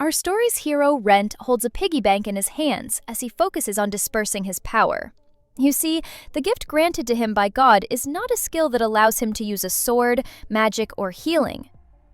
Our story's hero, Rent, holds a piggy bank in his hands as he focuses on dispersing his power. You see, the gift granted to him by God is not a skill that allows him to use a sword, magic, or healing.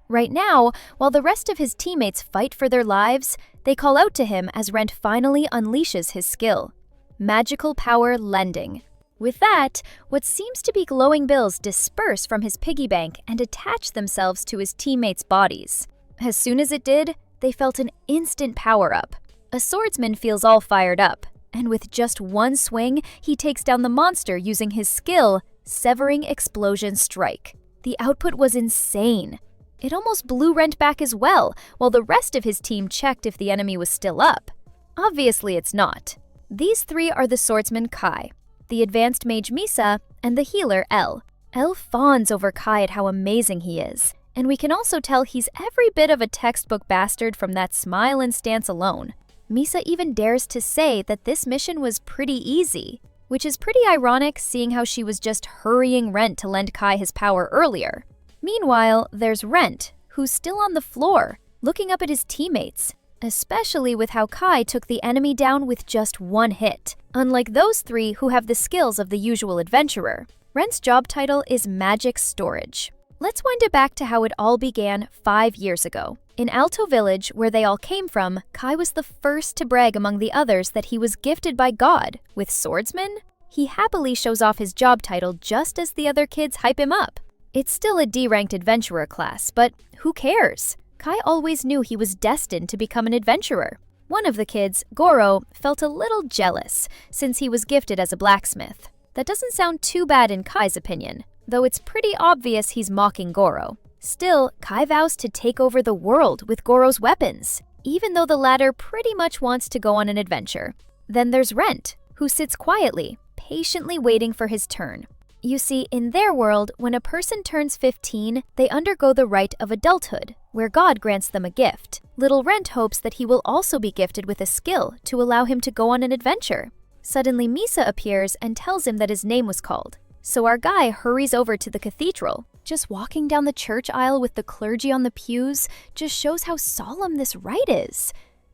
Right now, while the rest of his teammates fight for their lives, they call out to him as Rent finally unleashes his skill: magical power lending. With that, what seems to be glowing bills disperse from his piggy bank and attach themselves to his teammates' bodies. As soon as it did, they felt an instant power-up. A swordsman feels all fired up, and with just one swing, he takes down the monster using his skill, Severing Explosion Strike. The output was insane. It almost blew Rent back as well, while the rest of his team checked if the enemy was still up. Obviously it's not. These three are the swordsman Kai, the advanced mage Misa, and the healer El. El fawns over Kai at how amazing he is, and we can also tell he's every bit of a textbook bastard from that smile and stance alone. Misa even dares to say that this mission was pretty easy, which is pretty ironic seeing how she was just hurrying Rent to lend Kai his power earlier. Meanwhile, there's Rent, who's still on the floor, looking up at his teammates, especially with how Kai took the enemy down with just one hit, unlike those three who have the skills of the usual adventurer. Rent's job title is Magic Storage. Let's wind it back to how it all began 5 years ago. In Alto Village, where they all came from, Kai was the first to brag among the others that he was gifted by God with swordsman. He happily shows off his job title just as the other kids hype him up. It's still a D-ranked adventurer class, but who cares? Kai always knew he was destined to become an adventurer. One of the kids, Goro, felt a little jealous since he was gifted as a blacksmith. That doesn't sound too bad in Kai's opinion, though it's pretty obvious he's mocking Goro. Still, Kai vows to take over the world with Goro's weapons, even though the latter pretty much wants to go on an adventure. Then there's Rent, who sits quietly, patiently waiting for his turn. You see, in their world, when a person turns 15, they undergo the rite of adulthood, where God grants them a gift. Little Rent hopes that he will also be gifted with a skill to allow him to go on an adventure. Suddenly, Misa appears and tells him that his name was called. So our guy hurries over to the cathedral. Just walking down the church aisle with the clergy on the pews just shows how solemn this rite is.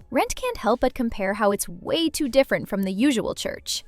Rent can't help but compare how it's way too different from the usual church.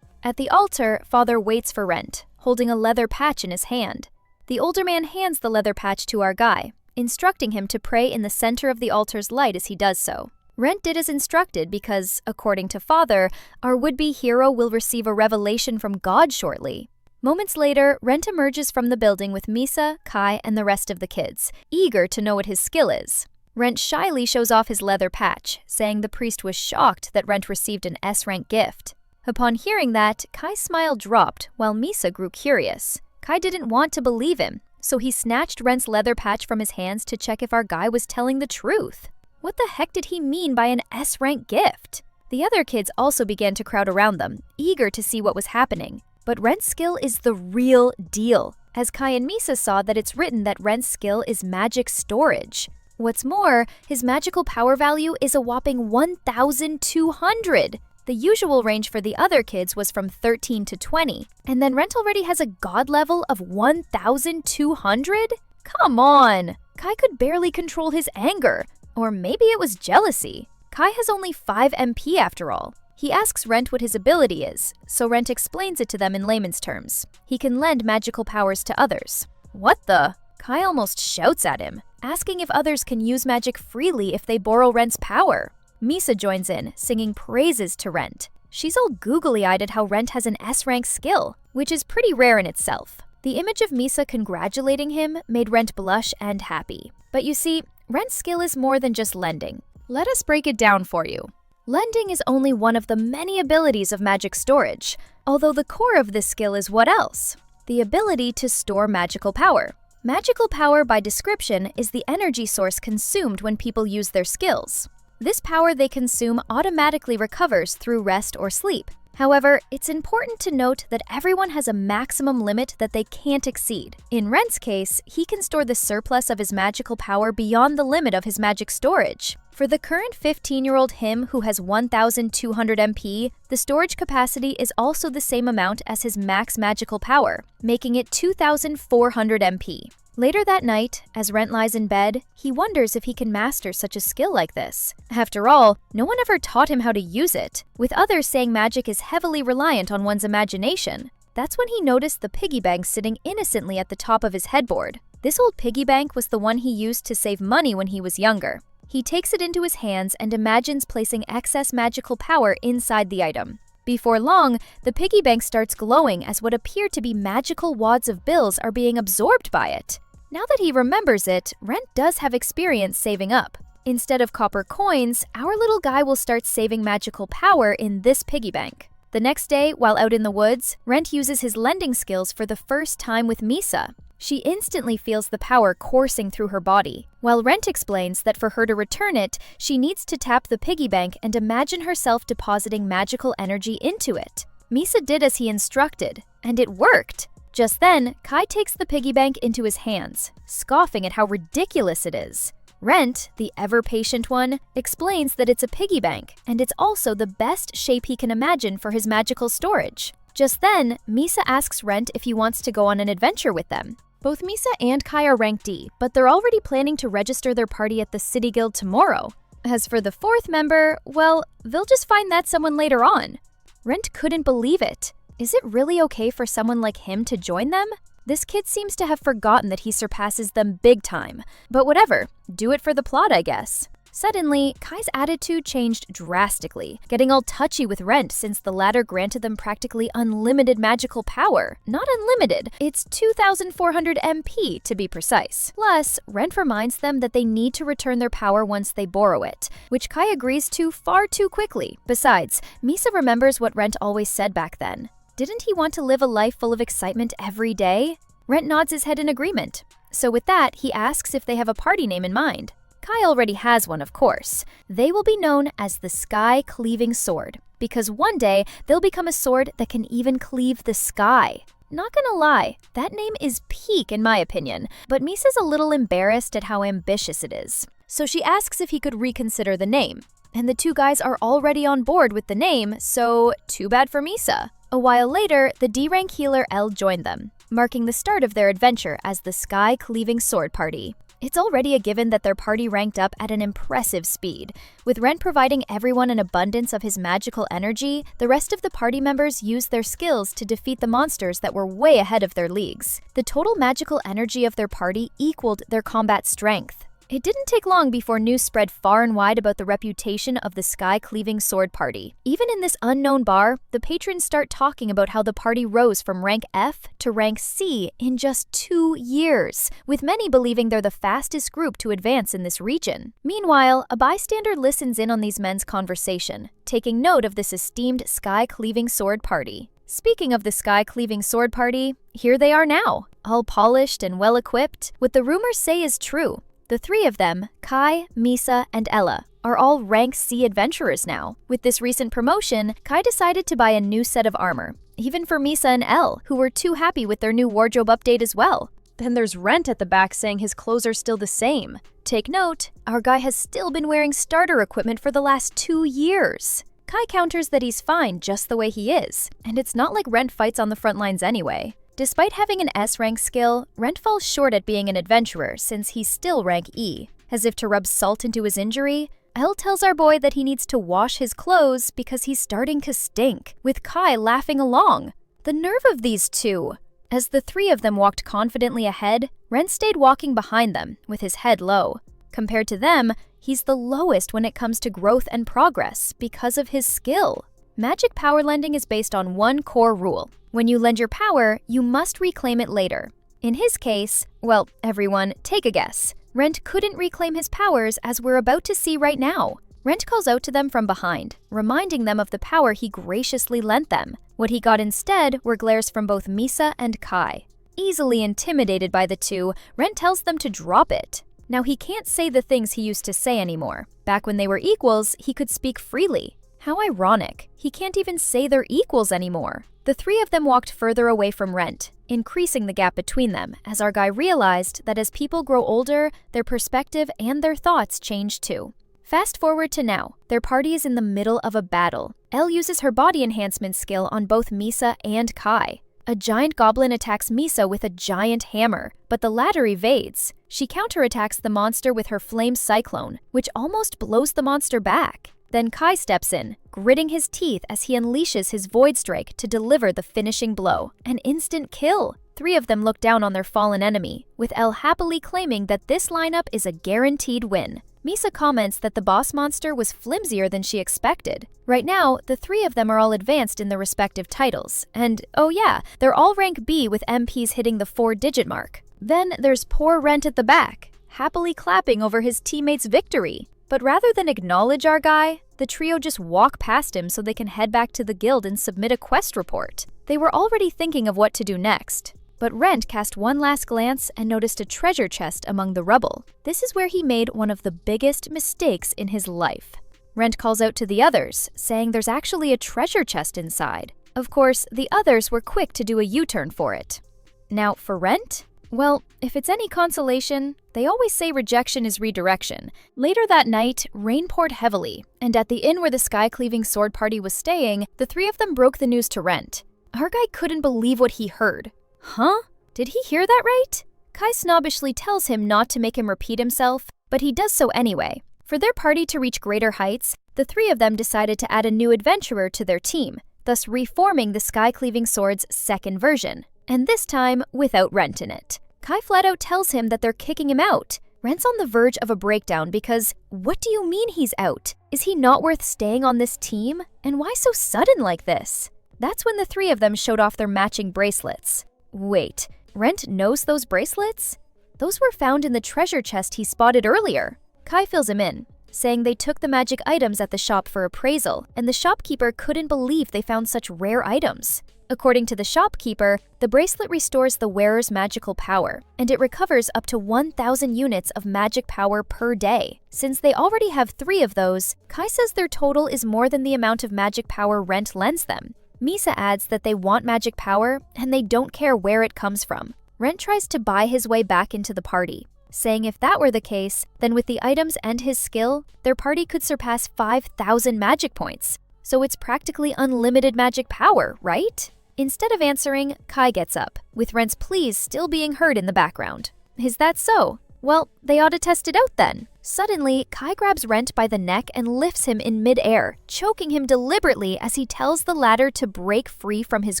At the altar, Father waits for Rent, holding a leather patch in his hand. The older man hands the leather patch to our guy, instructing him to pray in the center of the altar's light as he does so. Rent did as instructed because, according to Father, our would-be hero will receive a revelation from God shortly. Moments later, Rent emerges from the building with Misa, Kai, and the rest of the kids, eager to know what his skill is. Rent shyly shows off his leather patch, saying the priest was shocked that Rent received an S-rank gift. Upon hearing that, Kai's smile dropped while Misa grew curious. Kai didn't want to believe him, so he snatched Rent's leather patch from his hands to check if our guy was telling the truth. What the heck did he mean by an S-rank gift? The other kids also began to crowd around them, eager to see what was happening. But Rent's skill is the real deal, as Kai and Misa saw that it's written that Rent's skill is magic storage. What's more, his magical power value is a whopping 1,200. The usual range for the other kids was from 13 to 20, and then Rent already has a god level of 1,200? Come on! Kai could barely control his anger, or maybe it was jealousy. Kai has only 5 MP after all. He asks Rent what his ability is, so Rent explains it to them in layman's terms. He can lend magical powers to others. What the? Kai almost shouts at him, asking if others can use magic freely if they borrow Rent's power. Misa joins in, singing praises to Rent. She's all googly-eyed at how Rent has an S-rank skill, which is pretty rare in itself. The image of Misa congratulating him made Rent blush and happy. But you see, Rent's skill is more than just lending. Let us break it down for you. Lending is only one of the many abilities of magic storage, although the core of this skill is what else? The ability to store magical power. Magical power, by description, is the energy source consumed when people use their skills. This power they consume automatically recovers through rest or sleep. However, it's important to note that everyone has a maximum limit that they can't exceed. In Rent's case, he can store the surplus of his magical power beyond the limit of his magic storage. For the current 15-year-old him who has 1,200 MP, the storage capacity is also the same amount as his max magical power, making it 2,400 MP. Later that night, as Rent lies in bed, he wonders if he can master such a skill like this. After all, no one ever taught him how to use it, with others saying magic is heavily reliant on one's imagination. That's when he noticed the piggy bank sitting innocently at the top of his headboard. This old piggy bank was the one he used to save money when he was younger. He takes it into his hands and imagines placing excess magical power inside the item. Before long, the piggy bank starts glowing as what appear to be magical wads of bills are being absorbed by it. Now that he remembers it, Rent does have experience saving up. Instead of copper coins, our little guy will start saving magical power in this piggy bank. The next day, while out in the woods, Rent uses his lending skills for the first time with Misa. She instantly feels the power coursing through her body, while Rent explains that for her to return it, she needs to tap the piggy bank and imagine herself depositing magical energy into it. Misa did as he instructed, and it worked! Just then, Kai takes the piggy bank into his hands, scoffing at how ridiculous it is. Rent, the ever-patient one, explains that it's a piggy bank, and it's also the best shape he can imagine for his magical storage. Just then, Misa asks Rent if he wants to go on an adventure with them. Both Misa and Kai are rank D, but they're already planning to register their party at the City Guild tomorrow. As for the fourth member, well, they'll just find that someone later on. Rent couldn't believe it. Is it really okay for someone like him to join them? This kid seems to have forgotten that he surpasses them big time. But whatever, do it for the plot, I guess. Suddenly, Kai's attitude changed drastically, getting all touchy with Rent since the latter granted them practically unlimited magical power. Not unlimited, it's 2,400 MP to be precise. Plus, Rent reminds them that they need to return their power once they borrow it, which Kai agrees to far too quickly. Besides, Misa remembers what Rent always said back then. Didn't he want to live a life full of excitement every day? Rent nods his head in agreement. So with that, he asks if they have a party name in mind. Kai already has one, of course. They will be known as the Sky Cleaving Sword, because one day they'll become a sword that can even cleave the sky. Not gonna lie, that name is peak in my opinion, but Misa's a little embarrassed at how ambitious it is. So she asks if he could reconsider the name. And the two guys are already on board with the name, so too bad for Misa. A while later, the D-rank healer L joined them, marking the start of their adventure as the Sky Cleaving Sword Party. It's already a given that their party ranked up at an impressive speed. With Rent providing everyone an abundance of his magical energy, the rest of the party members used their skills to defeat the monsters that were way ahead of their leagues. The total magical energy of their party equaled their combat strength. It didn't take long before news spread far and wide about the reputation of the Sky Cleaving Sword Party. Even in this unknown bar, the patrons start talking about how the party rose from rank F to rank C in just 2 years, with many believing they're the fastest group to advance in this region. Meanwhile, a bystander listens in on these men's conversation, taking note of this esteemed Sky Cleaving Sword Party. Speaking of the Sky Cleaving Sword Party, here they are now, all polished and well-equipped. What the rumors say is true. The three of them, Kai, Misa, and Ella, are all rank C adventurers now. With this recent promotion, Kai decided to buy a new set of armor, even for Misa and Elle, who were too happy with their new wardrobe update as well. Then there's Rent at the back saying his clothes are still the same. Take note, our guy has still been wearing starter equipment for the last 2 years. Kai counters that he's fine just the way he is, and it's not like Rent fights on the front lines anyway. Despite having an S-rank skill, Rent falls short at being an adventurer since he's still rank E. As if to rub salt into his injury, Elle tells our boy that he needs to wash his clothes because he's starting to stink, with Kai laughing along. The nerve of these two! As the three of them walked confidently ahead, Rent stayed walking behind them, with his head low. Compared to them, he's the lowest when it comes to growth and progress because of his skill. Magic power lending is based on one core rule. When you lend your power, you must reclaim it later. In his case, well, everyone, take a guess. Rent couldn't reclaim his powers as we're about to see right now. Rent calls out to them from behind, reminding them of the power he graciously lent them. What he got instead were glares from both Misa and Kai. Easily intimidated by the two, Rent tells them to drop it. Now he can't say the things he used to say anymore. Back when they were equals, he could speak freely. How ironic. He can't even say they're equals anymore. The three of them walked further away from Rent, increasing the gap between them as our guy realized that as people grow older, their perspective and their thoughts change too. Fast forward to now. Their party is in the middle of a battle. Elle uses her body enhancement skill on both Misa and Kai. A giant goblin attacks Misa with a giant hammer, but the latter evades. She counterattacks the monster with her flame cyclone, which almost blows the monster back. Then Kai steps in, gritting his teeth as he unleashes his Void Strike to deliver the finishing blow. An instant kill! 3 of them look down on their fallen enemy, with Elle happily claiming that this lineup is a guaranteed win. Misa comments that the boss monster was flimsier than she expected. Right now, the 3 of them are all advanced in their respective titles, and oh yeah, they're all rank B with MPs hitting the 4-digit mark. Then there's poor Rent at the back, happily clapping over his teammate's victory. But rather than acknowledge our guy, the trio just walk past him so they can head back to the guild and submit a quest report. They were already thinking of what to do next. But Rent cast one last glance and noticed a treasure chest among the rubble. This is where he made one of the biggest mistakes in his life. Rent calls out to the others, saying there's actually a treasure chest inside. Of course, the others were quick to do a U-turn for it. Now, for Rent? Well, if it's any consolation, they always say rejection is redirection. Later that night, rain poured heavily, and at the inn where the sky-cleaving sword party was staying, the 3 of them broke the news to Rent. Our guy couldn't believe what he heard. Huh? Did he hear that right? Kai snobbishly tells him not to make him repeat himself, but he does so anyway. For their party to reach greater heights, the 3 of them decided to add a new adventurer to their team, thus reforming the sky-cleaving sword's second version, and this time without Rent in it. Kai flat out tells him that they're kicking him out. Rent's on the verge of a breakdown because, what do you mean he's out? Is he not worth staying on this team? And why so sudden like this? That's when the 3 of them showed off their matching bracelets. Wait, Rent knows those bracelets? Those were found in the treasure chest he spotted earlier. Kai fills him in, saying they took the magic items at the shop for appraisal, and the shopkeeper couldn't believe they found such rare items. According to the shopkeeper, the bracelet restores the wearer's magical power, and it recovers up to 1,000 units of magic power per day. Since they already have 3 of those, Kai says their total is more than the amount of magic power Rent lends them. Misa adds that they want magic power, and they don't care where it comes from. Rent tries to buy his way back into the party, saying if that were the case, then with the items and his skill, their party could surpass 5,000 magic points. So it's practically unlimited magic power, right? Instead of answering, Kai gets up, with Rent's pleas still being heard in the background. Is that so? Well, they ought to test it out then. Suddenly, Kai grabs Rent by the neck and lifts him in mid-air, choking him deliberately as he tells the latter to break free from his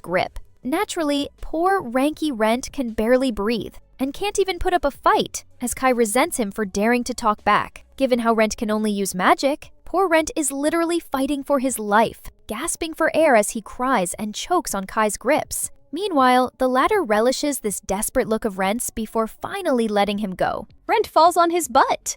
grip. Naturally, poor, ranky Rent can barely breathe, and can't even put up a fight, as Kai resents him for daring to talk back. Given how Rent can only use magic, poor Rent is literally fighting for his life, gasping for air as he cries and chokes on Kai's grips. Meanwhile, the latter relishes this desperate look of Rent's before finally letting him go. Rent falls on his butt.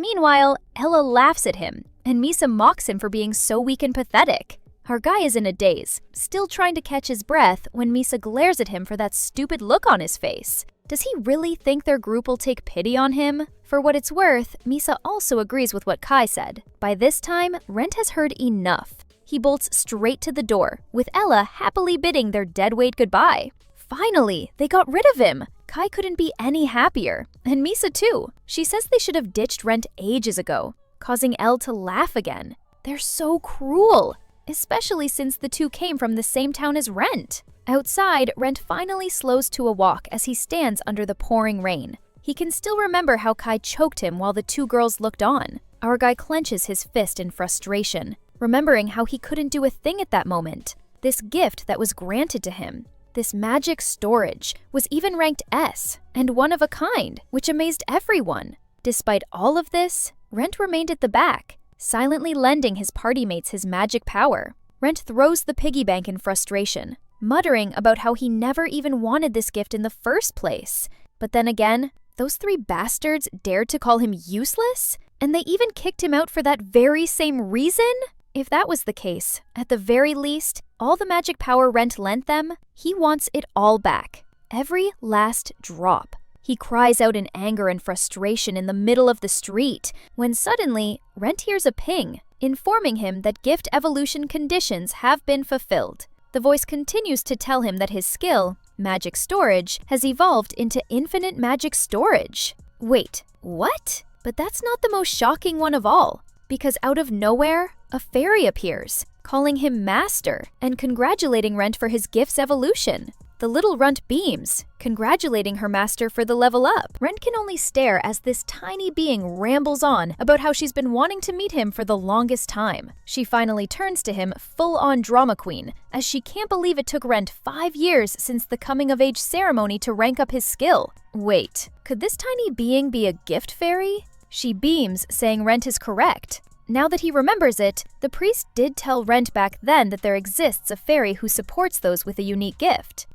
Meanwhile, Ella laughs at him, and Misa mocks him for being so weak and pathetic. Our guy is in a daze, still trying to catch his breath when Misa glares at him for that stupid look on his face. Does he really think their group will take pity on him? For what it's worth, Misa also agrees with what Kai said. By this time, Rent has heard enough. He bolts straight to the door, with Ella happily bidding their deadweight goodbye. Finally, they got rid of him! Kai couldn't be any happier, and Misa too. She says they should have ditched Rent ages ago, causing Elle to laugh again. They're so cruel, especially since the 2 came from the same town as Rent. Outside, Rent finally slows to a walk as he stands under the pouring rain. He can still remember how Kai choked him while the 2 girls looked on. Our guy clenches his fist in frustration, remembering how he couldn't do a thing at that moment. This gift that was granted to him, this magic storage, was even ranked S, and one of a kind, which amazed everyone. Despite all of this, Rent remained at the back, silently lending his party mates his magic power. Rent throws the piggy bank in frustration, muttering about how he never even wanted this gift in the first place. But then again, those 3 bastards dared to call him useless? And they even kicked him out for that very same reason? If that was the case, at the very least, all the magic power Rent lent them, he wants it all back. Every last drop. He cries out in anger and frustration in the middle of the street, when suddenly, Rent hears a ping, informing him that gift evolution conditions have been fulfilled. The voice continues to tell him that his skill, magic storage, has evolved into infinite magic storage. Wait, what? But that's not the most shocking one of all. Because out of nowhere, a fairy appears, calling him master and congratulating Rent for his gift's evolution. The little runt beams, congratulating her master for the level up. Rent can only stare as this tiny being rambles on about how she's been wanting to meet him for the longest time. She finally turns to him full-on drama queen, as she can't believe it took Rent 5 years since the coming-of-age ceremony to rank up his skill. Wait, could this tiny being be a gift fairy? She beams, saying Rent is correct. Now that he remembers it, the priest did tell Rent back then that there exists a fairy who supports those with a unique gift.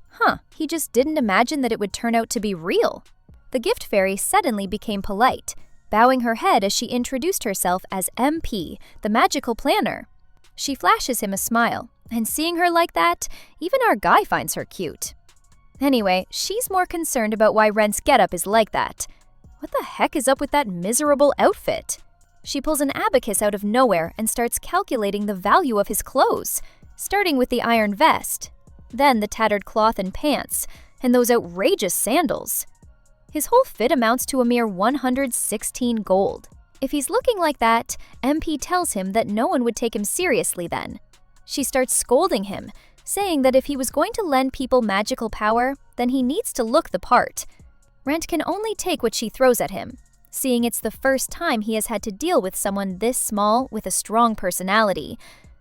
He just didn't imagine that it would turn out to be real. The gift fairy suddenly became polite, bowing her head as she introduced herself as MP, the magical planner. She flashes him a smile, and seeing her like that, even our guy finds her cute. Anyway, she's more concerned about why Rent's getup is like that. What the heck is up with that miserable outfit? She pulls an abacus out of nowhere and starts calculating the value of his clothes, starting with the iron vest, then the tattered cloth and pants, and those outrageous sandals. His whole fit amounts to a mere 116 gold. If he's looking like that, MP tells him that no one would take him seriously then. She starts scolding him, saying that if he was going to lend people magical power, then he needs to look the part. Rent can only take what she throws at him, seeing it's the first time he has had to deal with someone this small with a strong personality.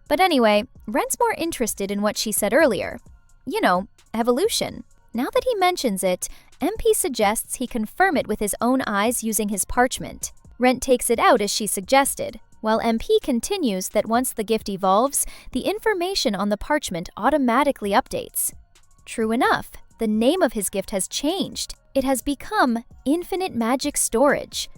But anyway, Rent's more interested in what she said earlier. You know, evolution. Now that he mentions it, MP suggests he confirm it with his own eyes using his parchment. Rent takes it out as she suggested, while MP continues that once the gift evolves, the information on the parchment automatically updates. True enough, the name of his gift has changed. It has become Infinite Magic Storage.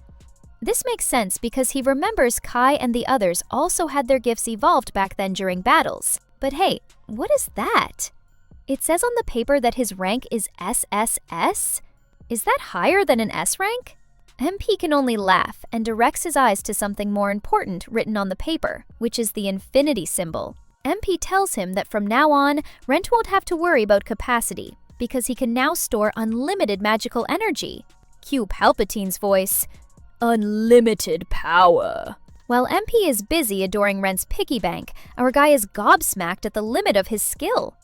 This makes sense because he remembers Kai and the others also had their gifts evolved back then during battles. But hey, what is that? It says on the paper that his rank is SSS? Is that higher than an S rank? MP can only laugh and directs his eyes to something more important written on the paper, which is the infinity symbol. MP tells him that from now on, Rent won't have to worry about capacity, because he can now store unlimited magical energy. Cue Palpatine's voice. Unlimited power. While MP is busy adoring Rent's piggy bank, our guy is gobsmacked at the limit of his skill.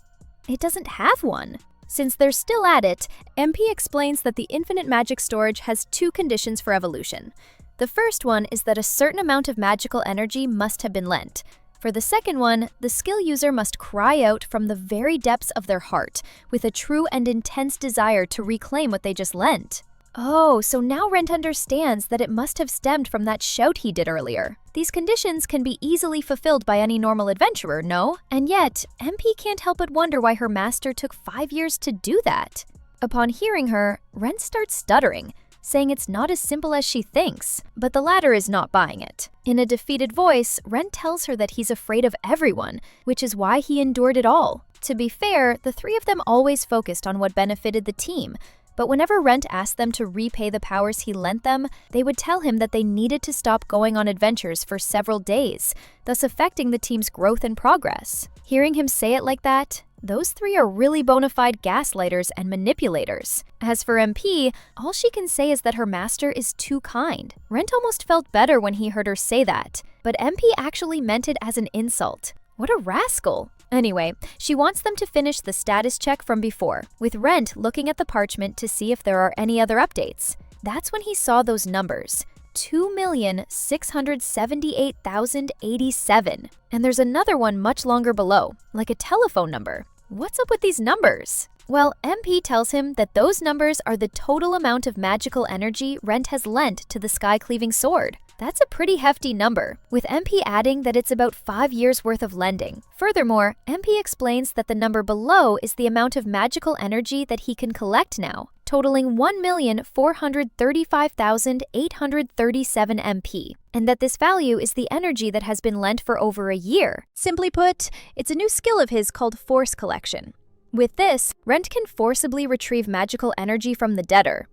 It doesn't have one. Since they're still at it, MP explains that the infinite magic storage has 2 conditions for evolution. The first one is that a certain amount of magical energy must have been lent. For the second one, the skill user must cry out from the very depths of their heart with a true and intense desire to reclaim what they just lent. Oh, so now Rent understands that it must have stemmed from that shout he did earlier. These conditions can be easily fulfilled by any normal adventurer, no? And yet, MP can't help but wonder why her master took 5 years to do that. Upon hearing her, Rent starts stuttering, saying it's not as simple as she thinks, but the latter is not buying it. In a defeated voice, Rent tells her that he's afraid of everyone, which is why he endured it all. To be fair, the 3 of them always focused on what benefited the team, but whenever Rent asked them to repay the powers he lent them, they would tell him that they needed to stop going on adventures for several days, thus affecting the team's growth and progress. Hearing him say it like that, those 3 are really bona fide gaslighters and manipulators. As for MP, all she can say is that her master is too kind. Rent almost felt better when he heard her say that, but MP actually meant it as an insult. What a rascal! Anyway, she wants them to finish the status check from before, with Rent looking at the parchment to see if there are any other updates. That's when he saw those numbers. 2,678,087. And there's another one much longer below, like a telephone number. What's up with these numbers? Well, MP tells him that those numbers are the total amount of magical energy Rent has lent to the sky-cleaving sword. That's a pretty hefty number, with MP adding that it's about 5 years worth of lending. Furthermore, MP explains that the number below is the amount of magical energy that he can collect now, totaling 1,435,837 MP, and that this value is the energy that has been lent for over a year. Simply put, it's a new skill of his called Force Collection. With this, Rent can forcibly retrieve magical energy from the debtor.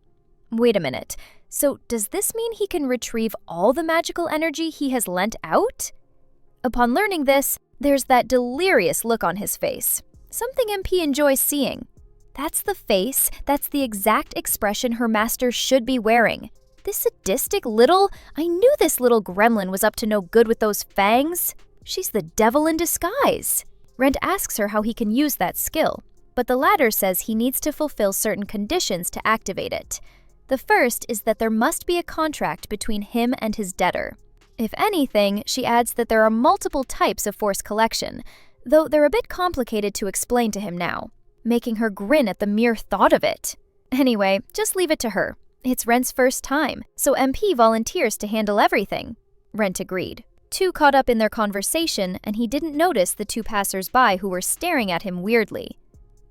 Wait a minute. So does this mean he can retrieve all the magical energy he has lent out? Upon learning this, there's that delirious look on his face, something MP enjoys seeing. That's the face, that's the exact expression her master should be wearing. This sadistic little... I knew this little gremlin was up to no good with those fangs. She's the devil in disguise. Rent asks her how he can use that skill, but the latter says he needs to fulfill certain conditions to activate it. The first is that there must be a contract between him and his debtor. If anything, she adds that there are multiple types of forced collection, though they're a bit complicated to explain to him now, making her grin at the mere thought of it. Anyway, just leave it to her. It's Rent's first time, so MP volunteers to handle everything. Rent agreed. Too caught up in their conversation, and he didn't notice the two passers-by who were staring at him weirdly.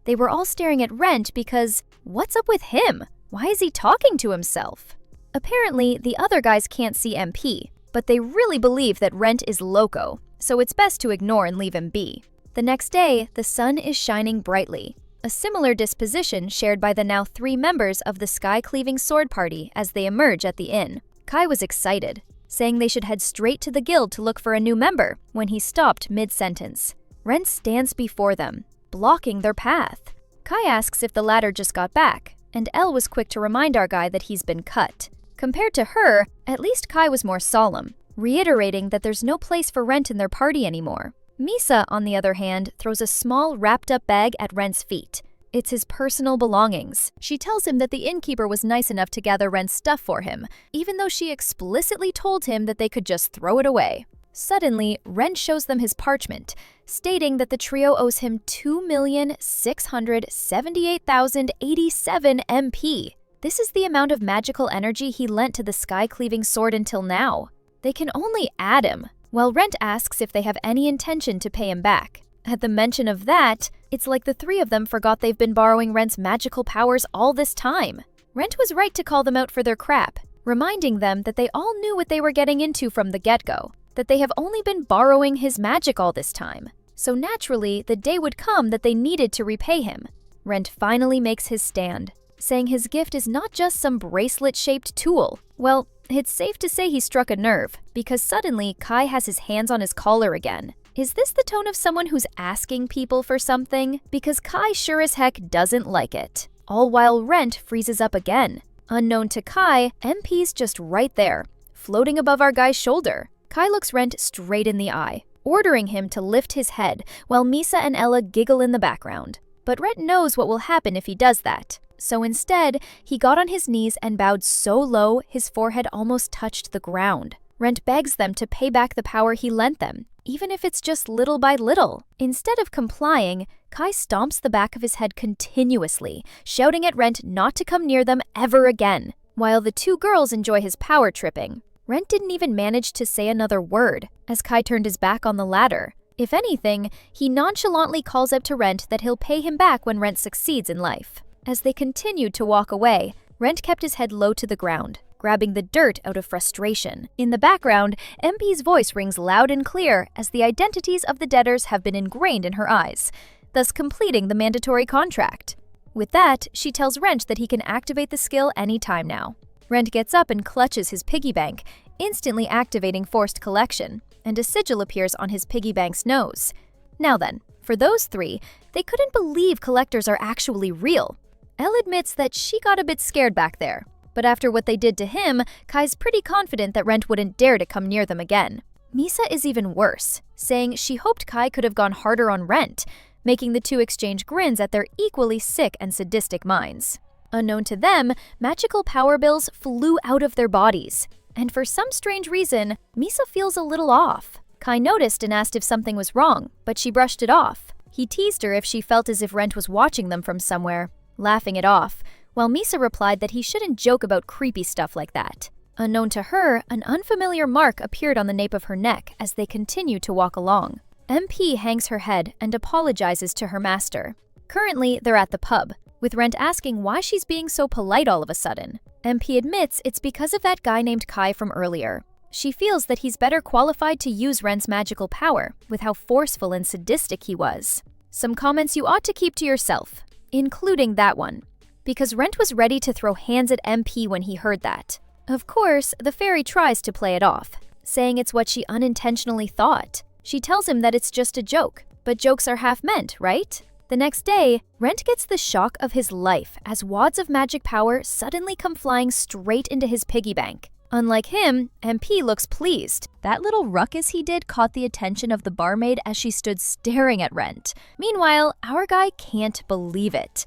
They were all staring at Rent because, what's up with him? Why is he talking to himself? Apparently, the other guys can't see MP, but they really believe that Rent is loco, so it's best to ignore and leave him be. The next day, the sun is shining brightly, a similar disposition shared by the now 3 members of the sky-cleaving sword party as they emerge at the inn. Kai was excited, saying they should head straight to the guild to look for a new member when he stopped mid-sentence. Rent stands before them, blocking their path. Kai asks if the latter just got back, and Elle was quick to remind our guy that he's been cut. Compared to her, at least Kai was more solemn, reiterating that there's no place for Rent in their party anymore. Misa, on the other hand, throws a small wrapped-up bag at Rent's feet. It's his personal belongings. She tells him that the innkeeper was nice enough to gather Rent's stuff for him, even though she explicitly told him that they could just throw it away. Suddenly, Rent shows them his parchment, stating that the trio owes him 2,678,087 MP. This is the amount of magical energy he lent to the sky-cleaving sword until now. They can only add him, while Rent asks if they have any intention to pay him back. At the mention of that, it's like the 3 of them forgot they've been borrowing Rent's magical powers all this time. Rent was right to call them out for their crap, reminding them that they all knew what they were getting into from the get-go, that they have only been borrowing his magic all this time. So naturally, the day would come that they needed to repay him. Rent finally makes his stand, saying his gift is not just some bracelet-shaped tool. Well, it's safe to say he struck a nerve, because suddenly Kai has his hands on his collar again. Is this the tone of someone who's asking people for something? Because Kai sure as heck doesn't like it. All while Rent freezes up again. Unknown to Kai, MP's just right there, floating above our guy's shoulder. Kai looks Rent straight in the eye, ordering him to lift his head, while Misa and Ella giggle in the background. But Rent knows what will happen if he does that. So instead, he got on his knees and bowed so low his forehead almost touched the ground. Rent begs them to pay back the power he lent them, even if it's just little by little. Instead of complying, Kai stomps the back of his head continuously, shouting at Rent not to come near them ever again. While the 2 girls enjoy his power tripping, Rent didn't even manage to say another word, as Kai turned his back on the latter. If anything, he nonchalantly calls out to Rent that he'll pay him back when Rent succeeds in life. As they continued to walk away, Rent kept his head low to the ground, grabbing the dirt out of frustration. In the background, MP's voice rings loud and clear as the identities of the debtors have been ingrained in her eyes, thus completing the mandatory contract. With that, she tells Rent that he can activate the skill anytime now. Rent gets up and clutches his piggy bank, instantly activating forced collection, and a sigil appears on his piggy bank's nose. Now then, for those 3, they couldn't believe collectors are actually real. Elle admits that she got a bit scared back there, but after what they did to him, Kai's pretty confident that Rent wouldn't dare to come near them again. Misa is even worse, saying she hoped Kai could have gone harder on Rent, making the 2 exchange grins at their equally sick and sadistic minds. Unknown to them, magical power bills flew out of their bodies, and for some strange reason, Misa feels a little off. Kai noticed and asked if something was wrong, but she brushed it off. He teased her if she felt as if Rent was watching them from somewhere, laughing it off, while Misa replied that he shouldn't joke about creepy stuff like that. Unknown to her, an unfamiliar mark appeared on the nape of her neck as they continued to walk along. MP hangs her head and apologizes to her master. Currently, they're at the pub, with Rent asking why she's being so polite all of a sudden. MP admits it's because of that guy named Kai from earlier. She feels that he's better qualified to use Rent's magical power, with how forceful and sadistic he was. Some comments you ought to keep to yourself, including that one, because Rent was ready to throw hands at MP when he heard that. Of course, the fairy tries to play it off, saying it's what she unintentionally thought. She tells him that it's just a joke, but jokes are half meant, right? The next day, Rent gets the shock of his life as wads of magic power suddenly come flying straight into his piggy bank. Unlike him, MP looks pleased. That little ruckus he did caught the attention of the barmaid as she stood staring at Rent. Meanwhile, our guy can't believe it.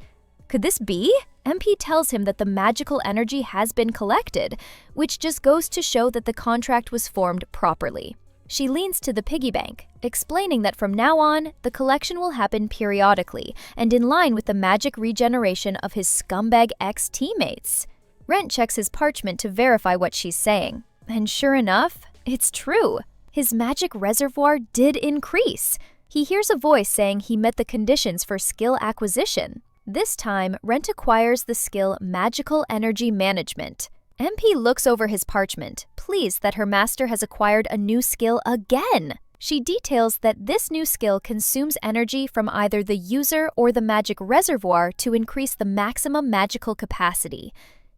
Could this be? MP tells him that the magical energy has been collected, which just goes to show that the contract was formed properly. She leans to the piggy bank, explaining that from now on, the collection will happen periodically and in line with the magic regeneration of his scumbag ex-teammates. Rent checks his parchment to verify what she's saying, and sure enough, it's true. His magic reservoir did increase. He hears a voice saying he met the conditions for skill acquisition. This time, Rent acquires the skill Magical Energy Management. MP looks over his parchment, pleased that her master has acquired a new skill again. She details that this new skill consumes energy from either the user or the magic reservoir to increase the maximum magical capacity.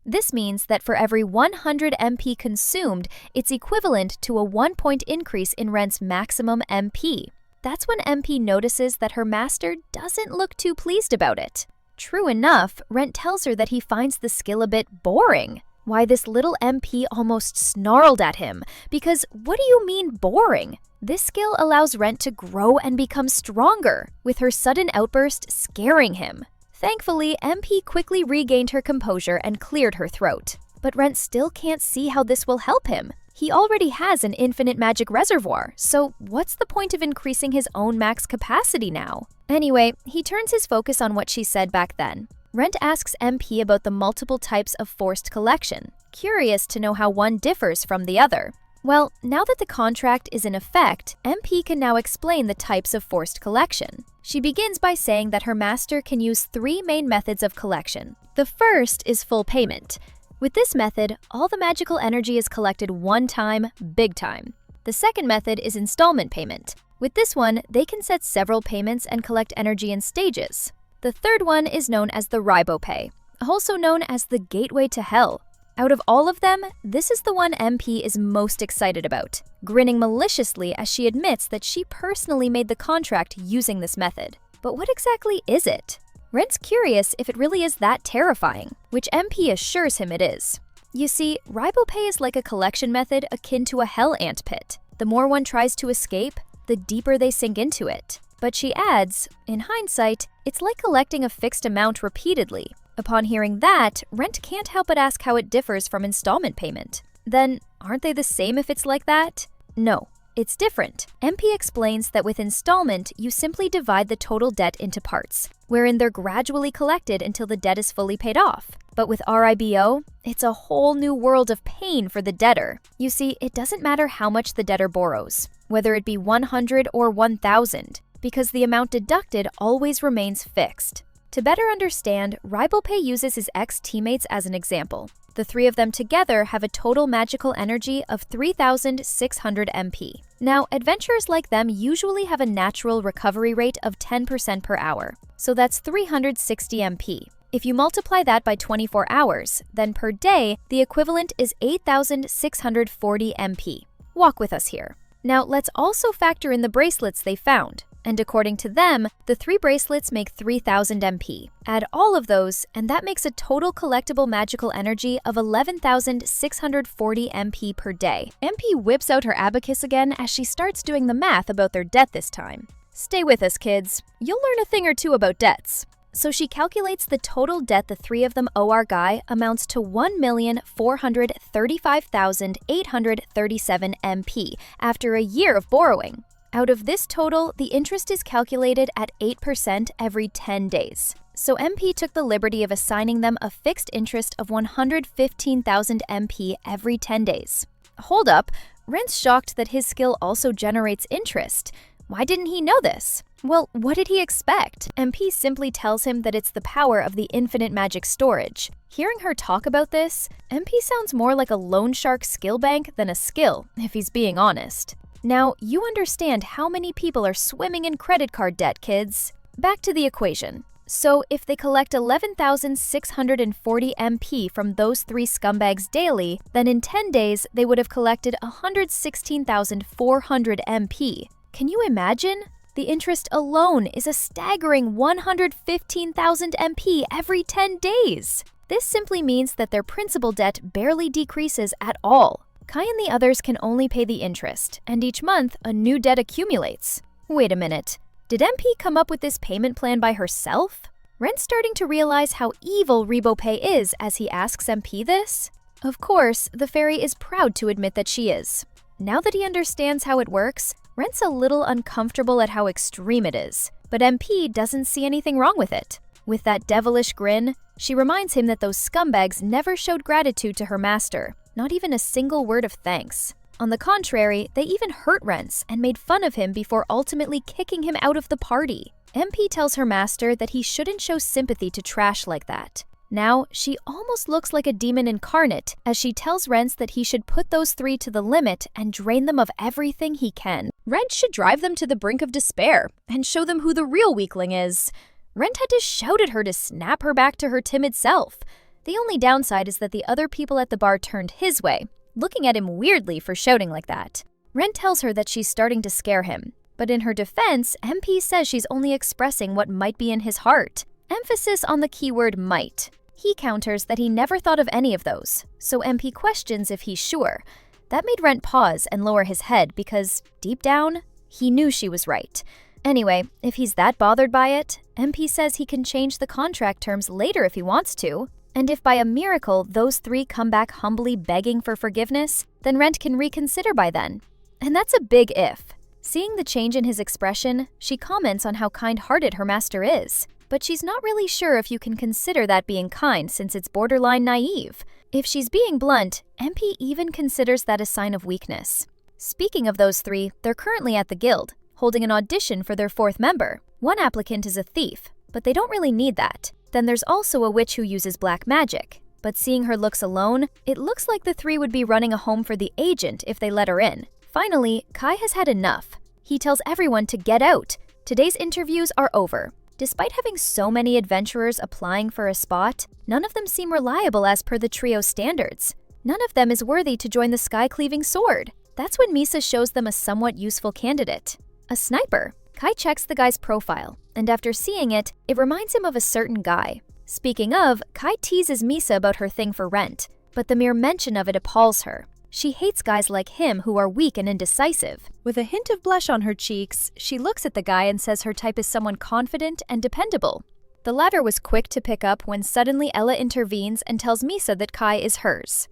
This means that for every 100 MP consumed, it's equivalent to a 1-point increase in Rent's maximum MP. That's when MP notices that her master doesn't look too pleased about it. True enough, Rent tells her that he finds the skill a bit boring. Why, this little MP almost snarled at him, because what do you mean boring? This skill allows Rent to grow and become stronger, with her sudden outburst scaring him. Thankfully, MP quickly regained her composure and cleared her throat. But Rent still can't see how this will help him. He already has an infinite magic reservoir, so what's the point of increasing his own max capacity now? Anyway, he turns his focus on what she said back then. Rent asks MP about the multiple types of forced collection, curious to know how one differs from the other. Well, now that the contract is in effect, MP can now explain the types of forced collection. She begins by saying that her master can use 3 main methods of collection. The first is full payment. With this method, all the magical energy is collected one time, big time. The second method is installment payment. With this one, they can set several payments and collect energy in stages. The third one is known as the RiboPay, also known as the gateway to hell. Out of all of them, this is the one MP is most excited about, grinning maliciously as she admits that she personally made the contract using this method. But what exactly is it? Rent's curious if it really is that terrifying, which MP assures him it is. You see, RiboPay is like a collection method akin to a hell ant pit. The more one tries to escape, the deeper they sink into it. But she adds, in hindsight, it's like collecting a fixed amount repeatedly. Upon hearing that, Rent can't help but ask how it differs from installment payment. Then, aren't they the same if it's like that? No, it's different. MP explains that with installment, you simply divide the total debt into parts, wherein they're gradually collected until the debt is fully paid off. But with RIBO, it's a whole new world of pain for the debtor. You see, it doesn't matter how much the debtor borrows, whether it be 100 or 1,000. Because the amount deducted always remains fixed. To better understand, RiboPay uses his ex-teammates as an example. The 3 of them together have a total magical energy of 3,600 MP. Now, adventurers like them usually have a natural recovery rate of 10% per hour, so that's 360 MP. If you multiply that by 24 hours, then per day, the equivalent is 8,640 MP. Walk with us here. Now, let's also factor in the bracelets they found. And according to them, the 3 bracelets make 3,000 MP. Add all of those, and that makes a total collectible magical energy of 11,640 MP per day. MP whips out her abacus again as she starts doing the math about their debt this time. Stay with us, kids. You'll learn a thing or two about debts. So she calculates the total debt the 3 of them owe our guy amounts to 1,435,837 MP after a year of borrowing. Out of this total, the interest is calculated at 8% every 10 days. So MP took the liberty of assigning them a fixed interest of 115,000 MP every 10 days. Hold up, Rent's shocked that his skill also generates interest. Why didn't he know this? Well, what did he expect? MP simply tells him that it's the power of the infinite magic storage. Hearing her talk about this, MP sounds more like a loan shark skill bank than a skill, if he's being honest. Now, you understand how many people are swimming in credit card debt, kids. Back to the equation. So, if they collect 11,640 MP from those 3 scumbags daily, then in 10 days, they would have collected 116,400 MP. Can you imagine? The interest alone is a staggering 115,000 MP every 10 days. This simply means that their principal debt barely decreases at all. Kai and the others can only pay the interest, and each month a new debt accumulates. Wait a minute, did MP come up with this payment plan by herself? Rent's starting to realize how evil Ribopay is as he asks MP this. Of course, the fairy is proud to admit that she is. Now that he understands how it works, Rent's a little uncomfortable at how extreme it is, but MP doesn't see anything wrong with it. With that devilish grin, she reminds him that those scumbags never showed gratitude to her master, not even a single word of thanks. On the contrary, they even hurt Rents and made fun of him before ultimately kicking him out of the party. MP tells her master that he shouldn't show sympathy to trash like that. Now, she almost looks like a demon incarnate as she tells Rents that he should put those three to the limit and drain them of everything he can. Rent should drive them to the brink of despair and show them who the real weakling is. Rent had to shout at her to snap her back to her timid self. The only downside is that the other people at the bar turned his way, looking at him weirdly for shouting like that. Rent tells her that she's starting to scare him, but in her defense, MP says she's only expressing what might be in his heart. Emphasis on the keyword might. He counters that he never thought of any of those, so MP questions if he's sure. That made Rent pause and lower his head because, deep down, he knew she was right. Anyway, if he's that bothered by it, MP says he can change the contract terms later if he wants to. And if by a miracle those three come back humbly begging for forgiveness, then Rent can reconsider by then. And that's a big if. Seeing the change in his expression, she comments on how kind-hearted her master is. But she's not really sure if you can consider that being kind since it's borderline naive. If she's being blunt, MP even considers that a sign of weakness. Speaking of those three, they're currently at the guild, holding an audition for their fourth member. One applicant is a thief, but they don't really need that. Then there's also a witch who uses black magic. But seeing her looks alone, it looks like the three would be running a home for the agent if they let her in. Finally, Kai has had enough. He tells everyone to get out. Today's interviews are over. Despite having so many adventurers applying for a spot, none of them seem reliable as per the trio standards. None of them is worthy to join the sky-cleaving sword. That's when Misa shows them a somewhat useful candidate. A sniper. Kai checks the guy's profile, and after seeing it, it reminds him of a certain guy. Speaking of, Kai teases Misa about her thing for Rent, but the mere mention of it appalls her. She hates guys like him who are weak and indecisive. With a hint of blush on her cheeks, she looks at the guy and says her type is someone confident and dependable. The latter was quick to pick up when suddenly Ella intervenes and tells Misa that Kai is hers.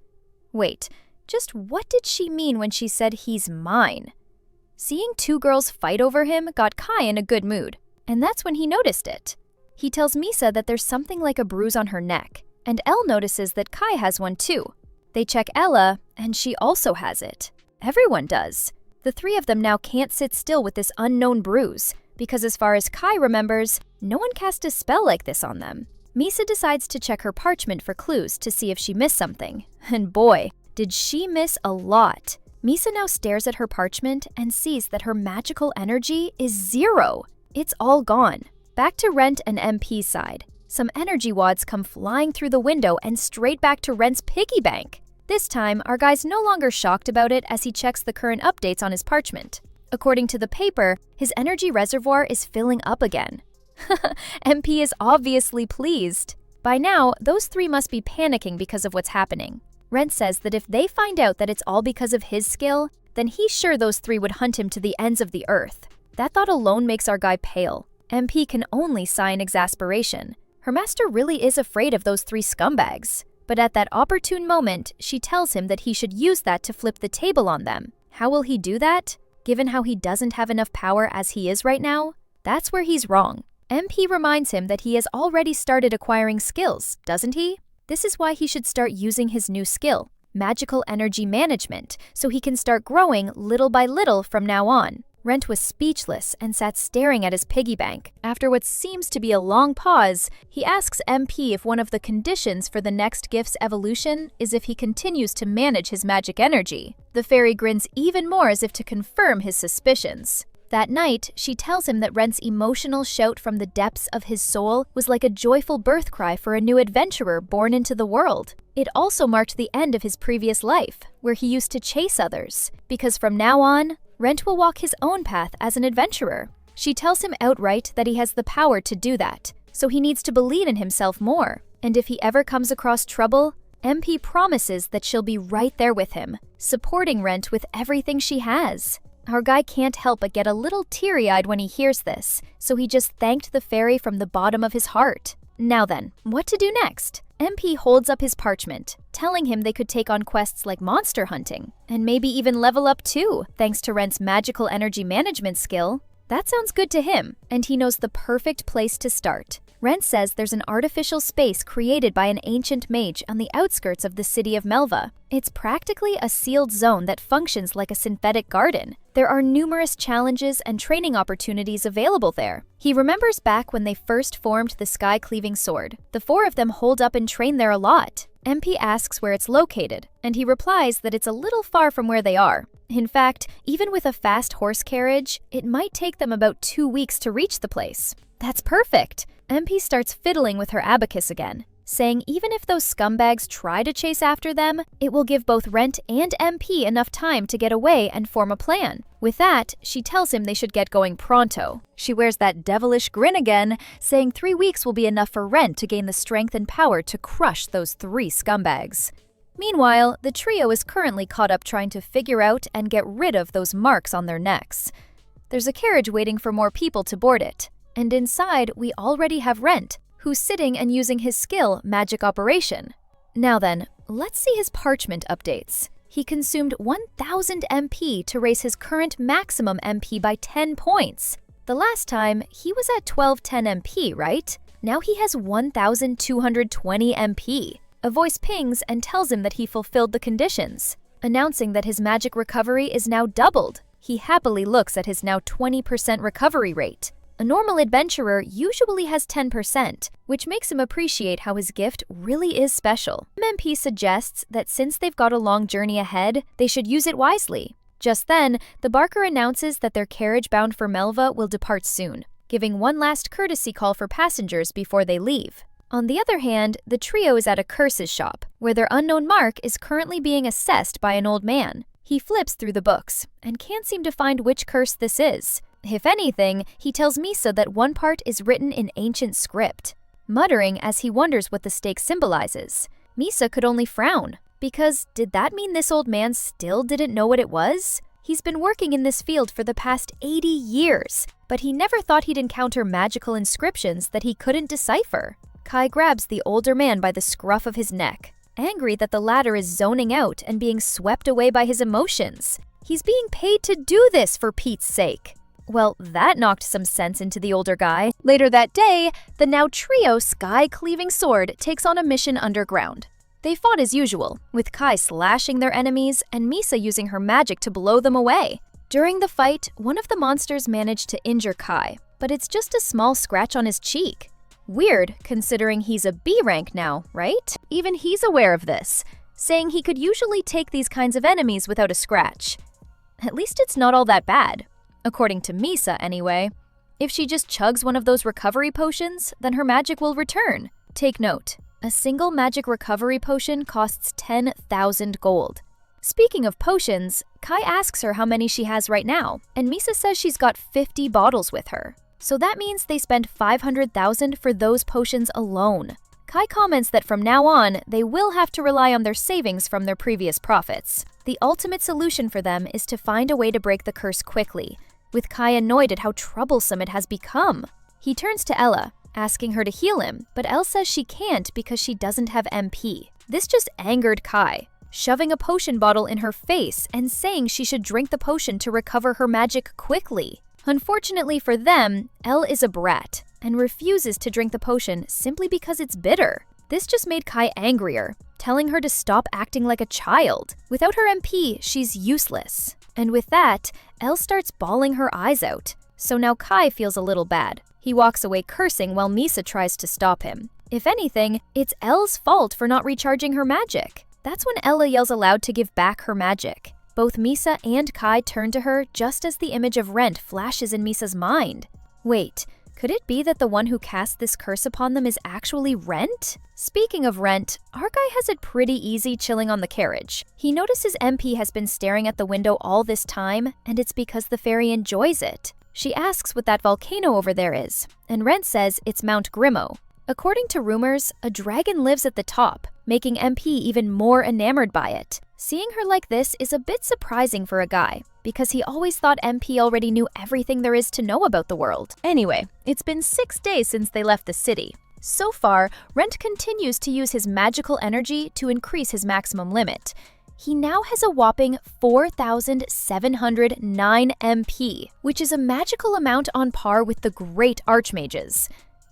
Wait, just what did she mean when she said he's mine? Seeing two girls fight over him got Kai in a good mood, and that's when he noticed it. He tells Misa that there's something like a bruise on her neck, and Elle notices that Kai has one too. They check Ella, and she also has it. Everyone does. The three of them now can't sit still with this unknown bruise, because as far as Kai remembers, no one cast a spell like this on them. Misa decides to check her parchment for clues to see if she missed something, and boy, did she miss a lot. Misa now stares at her parchment and sees that her magical energy is 0. It's all gone. Back to Rent and MP's side. Some energy wads come flying through the window and straight back to Rent's piggy bank. This time, our guy's no longer shocked about it as he checks the current updates on his parchment. According to the paper, his energy reservoir is filling up again. MP is obviously pleased. By now, those three must be panicking because of what's happening. Rent says that if they find out that it's all because of his skill, then he's sure those three would hunt him to the ends of the earth. That thought alone makes our guy pale. MP can only sigh in exasperation. Her master really is afraid of those three scumbags. But at that opportune moment, she tells him that he should use that to flip the table on them. How will he do that? Given how he doesn't have enough power as he is right now? That's where he's wrong. MP reminds him that he has already started acquiring skills, doesn't he? This is why he should start using his new skill, magical energy management, so he can start growing little by little from now on. Rent was speechless and sat staring at his piggy bank. After what seems to be a long pause, he asks MP if one of the conditions for the next gift's evolution is if he continues to manage his magic energy. The fairy grins even more as if to confirm his suspicions. That night, she tells him that Rent's emotional shout from the depths of his soul was like a joyful birth cry for a new adventurer born into the world. It also marked the end of his previous life, where he used to chase others, because from now on, Rent will walk his own path as an adventurer. She tells him outright that he has the power to do that, so he needs to believe in himself more. And if he ever comes across trouble, MP promises that she'll be right there with him, supporting Rent with everything she has. Our guy can't help but get a little teary-eyed when he hears this, so he just thanked the fairy from the bottom of his heart. Now then, what to do next? MP holds up his parchment, telling him they could take on quests like monster hunting, and maybe even level up too, thanks to Rent's magical energy management skill. That sounds good to him, and he knows the perfect place to start. Rent says there's an artificial space created by an ancient mage on the outskirts of the city of Melva. It's practically a sealed zone that functions like a synthetic garden. There are numerous challenges and training opportunities available there. He remembers back when they first formed the sky-cleaving sword. The four of them holed up and train there a lot. MP asks where it's located, and he replies that it's a little far from where they are. In fact, even with a fast horse carriage, it might take them about 2 weeks to reach the place. That's perfect! MP starts fiddling with her abacus again, saying even if those scumbags try to chase after them, it will give both Rent and MP enough time to get away and form a plan. With that, she tells him they should get going pronto. She wears that devilish grin again, saying 3 weeks will be enough for Rent to gain the strength and power to crush those 3 scumbags. Meanwhile, the trio is currently caught up trying to figure out and get rid of those marks on their necks. There's a carriage waiting for more people to board it. And inside, we already have Rent, who's sitting and using his skill, Magic Operation. Now then, let's see his parchment updates. He consumed 1,000 MP to raise his current maximum MP by 10 points. The last time, he was at 1210 MP, right? Now he has 1,220 MP. A voice pings and tells him that he fulfilled the conditions, announcing that his magic recovery is now doubled. He happily looks at his now 20% recovery rate. A normal adventurer usually has 10%, which makes him appreciate how his gift really is special. MP suggests that since they've got a long journey ahead, they should use it wisely. Just then, the barker announces that their carriage bound for Melva will depart soon, giving one last courtesy call for passengers before they leave. On the other hand, the trio is at a curses shop, where their unknown mark is currently being assessed by an old man. He flips through the books, and can't seem to find which curse this is. If anything, he tells Misa that one part is written in ancient script, muttering as he wonders what the stake symbolizes. Misa could only frown, because did that mean this old man still didn't know what it was? He's been working in this field for the past 80 years, but he never thought he'd encounter magical inscriptions that he couldn't decipher. Kai grabs the older man by the scruff of his neck, angry that the latter is zoning out and being swept away by his emotions. He's being paid to do this for Pete's sake. Well, that knocked some sense into the older guy. Later that day, the now trio sky-cleaving sword takes on a mission underground. They fought as usual, with Kai slashing their enemies and Misa using her magic to blow them away. During the fight, one of the monsters managed to injure Kai, but it's just a small scratch on his cheek. Weird, considering he's a B rank now, right? Even he's aware of this, saying he could usually take these kinds of enemies without a scratch. At least it's not all that bad. According to Misa, anyway. If she just chugs one of those recovery potions, then her magic will return. Take note, a single magic recovery potion costs 10,000 gold. Speaking of potions, Kai asks her how many she has right now, and Misa says she's got 50 bottles with her. So that means they spend 500,000 for those potions alone. Kai comments that from now on, they will have to rely on their savings from their previous profits. The ultimate solution for them is to find a way to break the curse quickly, with Kai annoyed at how troublesome it has become. He turns to Ella, asking her to heal him, but Elle says she can't because she doesn't have MP. This just angered Kai, shoving a potion bottle in her face and saying she should drink the potion to recover her magic quickly. Unfortunately for them, Elle is a brat and refuses to drink the potion simply because it's bitter. This just made Kai angrier, telling her to stop acting like a child. Without her MP, she's useless. And with that, Elle starts bawling her eyes out. So now Kai feels a little bad. He walks away cursing while Misa tries to stop him. If anything, it's Elle's fault for not recharging her magic. That's when Ella yells aloud to give back her magic. Both Misa and Kai turn to her just as the image of Rent flashes in Misa's mind. Wait, could it be that the one who cast this curse upon them is actually Rent? Speaking of Rent, our guy has it pretty easy chilling on the carriage. He notices MP has been staring at the window all this time, and it's because the fairy enjoys it. She asks what that volcano over there is, and Rent says it's Mount Grimo. According to rumors, a dragon lives at the top, making MP even more enamored by it. Seeing her like this is a bit surprising for a guy, because he always thought MP already knew everything there is to know about the world. Anyway, it's been 6 days since they left the city. So far, Rent continues to use his magical energy to increase his maximum limit. He now has a whopping 4,709 MP, which is a magical amount on par with the great archmages.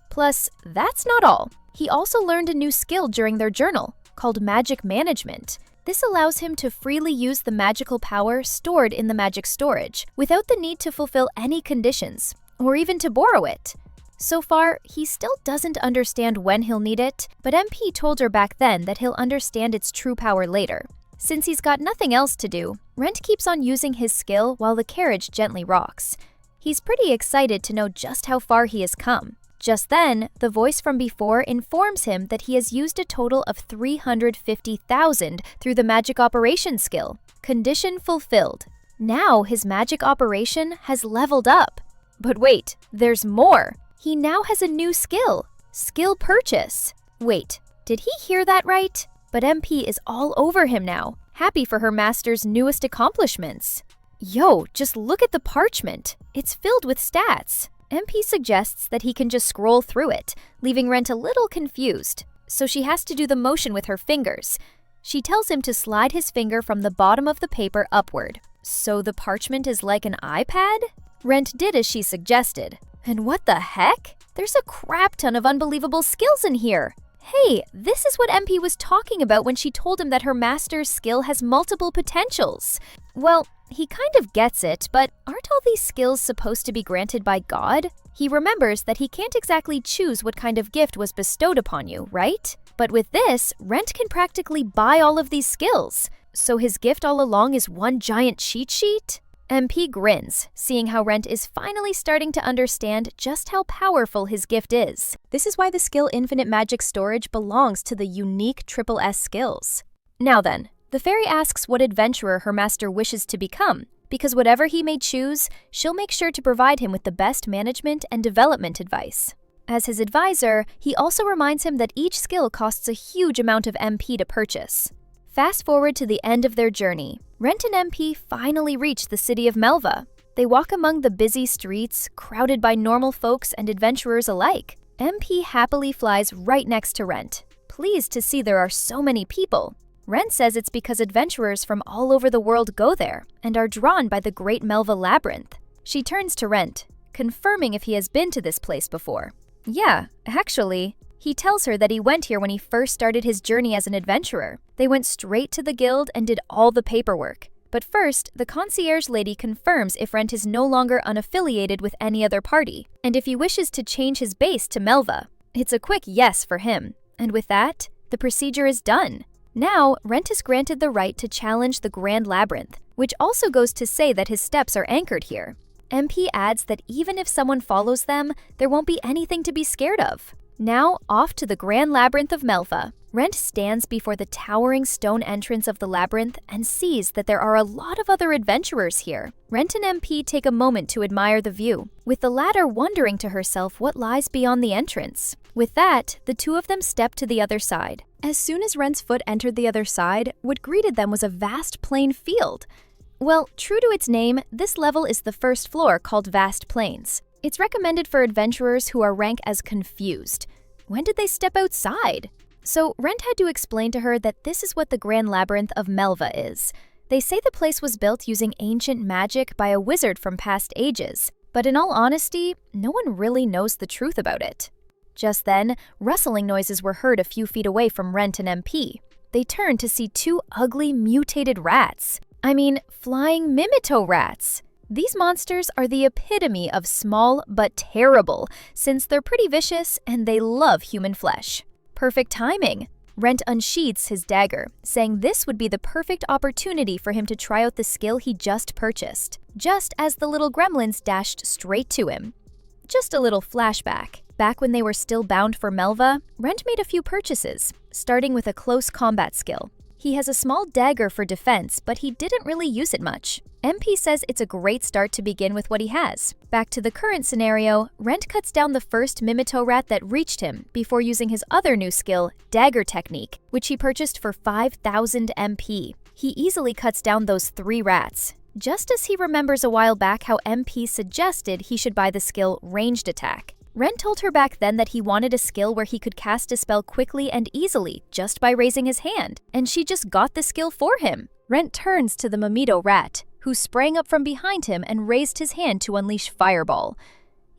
Plus, that's not all. He also learned a new skill during their journal, called magic management. This allows him to freely use the magical power stored in the magic storage, without the need to fulfill any conditions, or even to borrow it. So far, he still doesn't understand when he'll need it, but MP told her back then that he'll understand its true power later. Since he's got nothing else to do, Rent keeps on using his skill while the carriage gently rocks. He's pretty excited to know just how far he has come. Just then, the voice from before informs him that he has used a total of 350,000 through the magic operation skill. Condition fulfilled. Now his magic operation has leveled up. But wait, there's more. He now has a new skill. Skill purchase. Wait, did he hear that right? But MP is all over him now, happy for her master's newest accomplishments. Yo, just look at the parchment. It's filled with stats. MP suggests that he can just scroll through it, leaving Rent a little confused, so she has to do the motion with her fingers. She tells him to slide his finger from the bottom of the paper upward. So the parchment is like an iPad? Rent did as she suggested. And what the heck? There's a crap ton of unbelievable skills in here. Hey, this is what MP was talking about when she told him that her master's skill has multiple potentials. Well, he kind of gets it, but aren't all these skills supposed to be granted by God? He remembers that he can't exactly choose what kind of gift was bestowed upon you, right? But with this, Rent can practically buy all of these skills. So his gift all along is one giant cheat sheet? MP grins, seeing how Rent is finally starting to understand just how powerful his gift is. This is why the skill Infinite Magic Storage belongs to the unique SS skills. Now then, the fairy asks what adventurer her master wishes to become, because whatever he may choose, she'll make sure to provide him with the best management and development advice. As his advisor, he also reminds him that each skill costs a huge amount of MP to purchase. Fast forward to the end of their journey. Rent and MP finally reach the city of Melva. They walk among the busy streets, crowded by normal folks and adventurers alike. MP happily flies right next to Rent, pleased to see there are so many people. Rent says it's because adventurers from all over the world go there and are drawn by the Great Melva Labyrinth. She turns to Rent, confirming if he has been to this place before. Yeah, actually. He tells her that he went here when he first started his journey as an adventurer. They went straight to the guild and did all the paperwork. But first, the concierge lady confirms if Rent is no longer unaffiliated with any other party, and if he wishes to change his base to Melva. It's a quick yes for him. And with that, the procedure is done. Now, Rent is granted the right to challenge the Grand Labyrinth, which also goes to say that his steps are anchored here. MP adds that even if someone follows them, there won't be anything to be scared of. Now, off to the Grand Labyrinth of Melva. Rent stands before the towering stone entrance of the labyrinth and sees that there are a lot of other adventurers here. Rent and MP take a moment to admire the view, with the latter wondering to herself what lies beyond the entrance. With that, the two of them step to the other side. As soon as Rent's foot entered the other side, what greeted them was a vast plain field. Well, true to its name, this level is the first floor called Vast Plains. It's recommended for adventurers who are rank as confused. When did they step outside? So Rent had to explain to her that this is what the Grand Labyrinth of Melva is. They say the place was built using ancient magic by a wizard from past ages, but in all honesty, no one really knows the truth about it. Just then, rustling noises were heard a few feet away from Rent and MP. They turned to see two ugly, mutated rats. Flying Mimito rats. These monsters are the epitome of small but terrible, since they're pretty vicious and they love human flesh. Perfect timing. Rent unsheathes his dagger, saying this would be the perfect opportunity for him to try out the skill he just purchased, just as the little gremlins dashed straight to him. Just a little flashback. Back when they were still bound for Melva, Rent made a few purchases, starting with a close combat skill. He has a small dagger for defense, but he didn't really use it much. MP says it's a great start to begin with what he has. Back to the current scenario, Rent cuts down the first Mimito rat that reached him before using his other new skill, Dagger Technique, which he purchased for 5,000 MP. He easily cuts down those 3 rats, just as he remembers a while back how MP suggested he should buy the skill Ranged Attack. Rent told her back then that he wanted a skill where he could cast a spell quickly and easily just by raising his hand, and she just got the skill for him. Rent turns to the Mimito rat, who sprang up from behind him and raised his hand to unleash Fireball.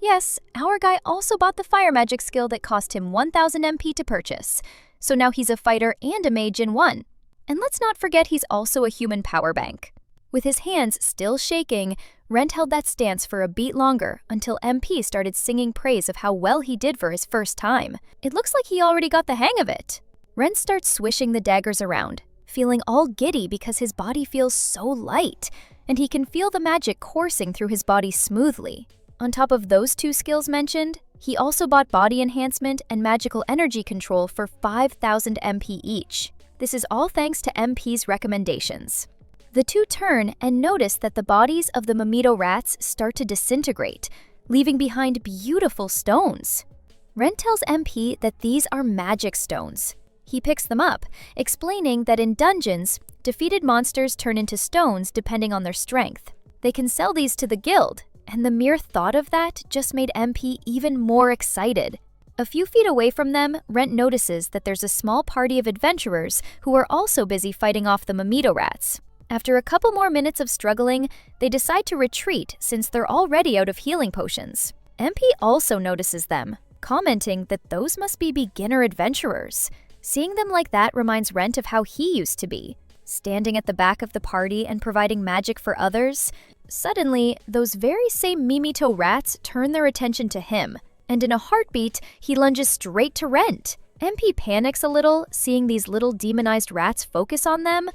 Yes, our guy also bought the fire magic skill that cost him 1,000 MP to purchase, so now he's a fighter and a mage in one. And let's not forget he's also a human power bank. With his hands still shaking, Rent held that stance for a beat longer until MP started singing praise of how well he did for his first time. It looks like he already got the hang of it. Rent starts swishing the daggers around, feeling all giddy because his body feels so light, and he can feel the magic coursing through his body smoothly. On top of those 2 skills mentioned, he also bought body enhancement and magical energy control for 5,000 MP each. This is all thanks to MP's recommendations. The 2 turn and notice that the bodies of the Mimito rats start to disintegrate, leaving behind beautiful stones. Rent tells MP that these are magic stones. He picks them up, explaining that in dungeons, defeated monsters turn into stones depending on their strength. They can sell these to the guild, and the mere thought of that just made MP even more excited. A few feet away from them, Rent notices that there's a small party of adventurers who are also busy fighting off the Mimito rats. After a couple more minutes of struggling, they decide to retreat since they're already out of healing potions. MP also notices them, commenting that those must be beginner adventurers. Seeing them like that reminds Rent of how he used to be, standing at the back of the party and providing magic for others. Suddenly, those very same Mimito rats turn their attention to him, and in a heartbeat, he lunges straight to Rent. MP panics a little, seeing these little demonized rats focus on them,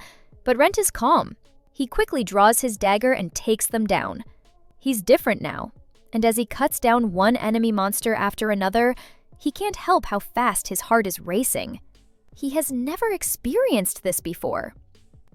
but Rent is calm. He quickly draws his dagger and takes them down. He's different now, and as he cuts down one enemy monster after another, he can't help how fast his heart is racing. He has never experienced this before.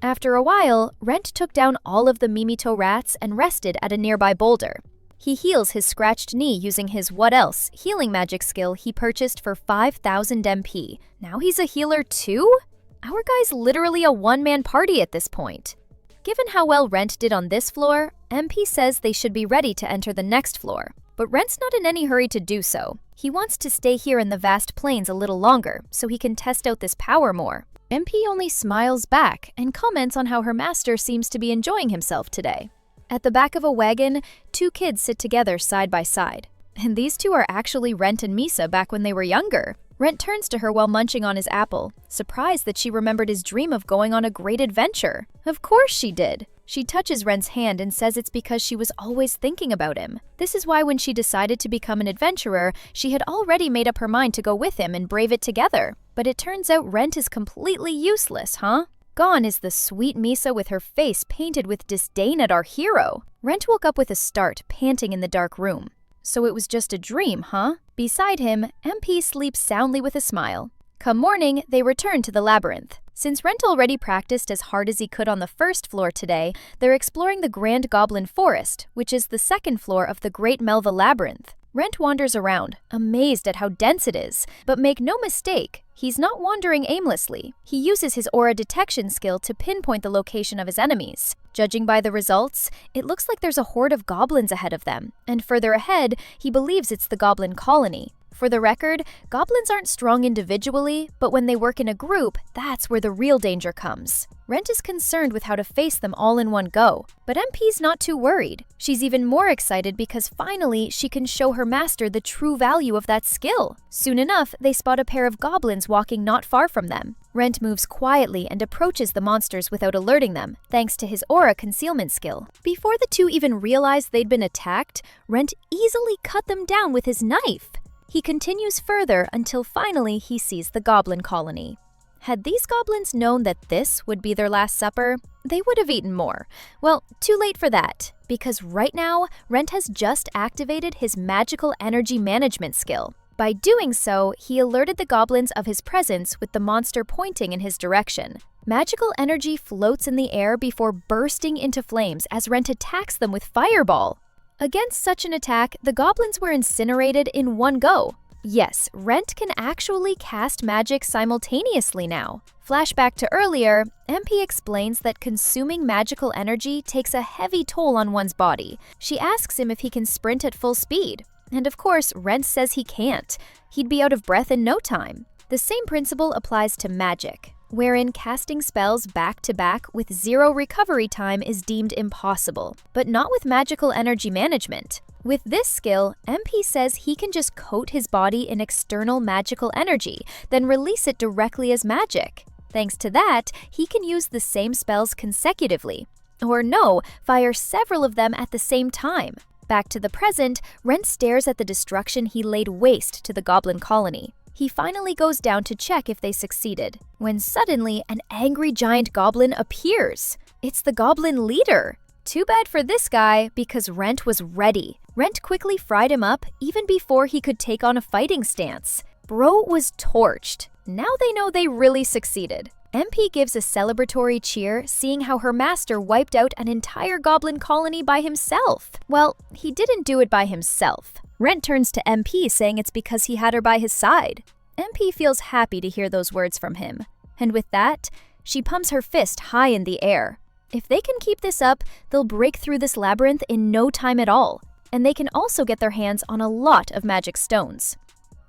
After a while, Rent took down all of the Mimito rats and rested at a nearby boulder. He heals his scratched knee using his what else healing magic skill he purchased for 5,000 MP. Now he's a healer too? Our guy's literally a one-man party at this point. Given how well Rent did on this floor, MP says they should be ready to enter the next floor. But Rent's not in any hurry to do so. He wants to stay here in the vast plains a little longer so he can test out this power more. MP only smiles back and comments on how her master seems to be enjoying himself today. At the back of a wagon, 2 kids sit together side by side. And these 2 are actually Rent and Misa back when they were younger. Rent turns to her while munching on his apple, surprised that she remembered his dream of going on a great adventure. Of course she did. She touches Rent's hand and says it's because she was always thinking about him. This is why when she decided to become an adventurer, she had already made up her mind to go with him and brave it together. But it turns out Rent is completely useless, huh? Gone is the sweet Misa with her face painted with disdain at our hero. Rent woke up with a start, panting in the dark room. So it was just a dream, huh? Beside him, MP sleeps soundly with a smile. Come morning, they return to the labyrinth. Since Rent already practiced as hard as he could on the first floor today, they're exploring the Grand Goblin Forest, which is the second floor of the Great Melva Labyrinth. Rent wanders around, amazed at how dense it is, but make no mistake, he's not wandering aimlessly. He uses his aura detection skill to pinpoint the location of his enemies. Judging by the results, it looks like there's a horde of goblins ahead of them, and further ahead, he believes it's the goblin colony. For the record, goblins aren't strong individually, but when they work in a group, that's where the real danger comes. Rent is concerned with how to face them all in one go, but MP's not too worried. She's even more excited because finally she can show her master the true value of that skill. Soon enough, they spot a pair of goblins walking not far from them. Rent moves quietly and approaches the monsters without alerting them, thanks to his aura concealment skill. Before the 2 even realized they'd been attacked, Rent easily cut them down with his knife. He continues further until finally he sees the goblin colony. Had these goblins known that this would be their last supper, they would have eaten more. Well, too late for that, because right now, Rent has just activated his magical energy management skill. By doing so, he alerted the goblins of his presence with the monster pointing in his direction. Magical energy floats in the air before bursting into flames as Rent attacks them with Fireball. Against such an attack, the goblins were incinerated in one go. Yes, Rent can actually cast magic simultaneously now. Flashback to earlier, MP explains that consuming magical energy takes a heavy toll on one's body. She asks him if he can sprint at full speed. And of course, Rent says he can't. He'd be out of breath in no time. The same principle applies to magic, wherein casting spells back-to-back with zero recovery time is deemed impossible, but not with magical energy management. With this skill, MP says he can just coat his body in external magical energy, then release it directly as magic. Thanks to that, he can use the same spells consecutively. Or no, fire several of them at the same time. Back to the present, Rent stares at the destruction he laid waste to the goblin colony. He finally goes down to check if they succeeded, when suddenly an angry giant goblin appears. It's the goblin leader. Too bad for this guy, because Rent was ready. Rent quickly fried him up even before he could take on a fighting stance. Bro was torched. Now they know they really succeeded. MP gives a celebratory cheer, seeing how her master wiped out an entire goblin colony by himself. Well, he didn't do it by himself. Rent turns to MP, saying it's because he had her by his side. MP feels happy to hear those words from him. And with that, she pumps her fist high in the air. If they can keep this up, they'll break through this labyrinth in no time at all. And they can also get their hands on a lot of magic stones.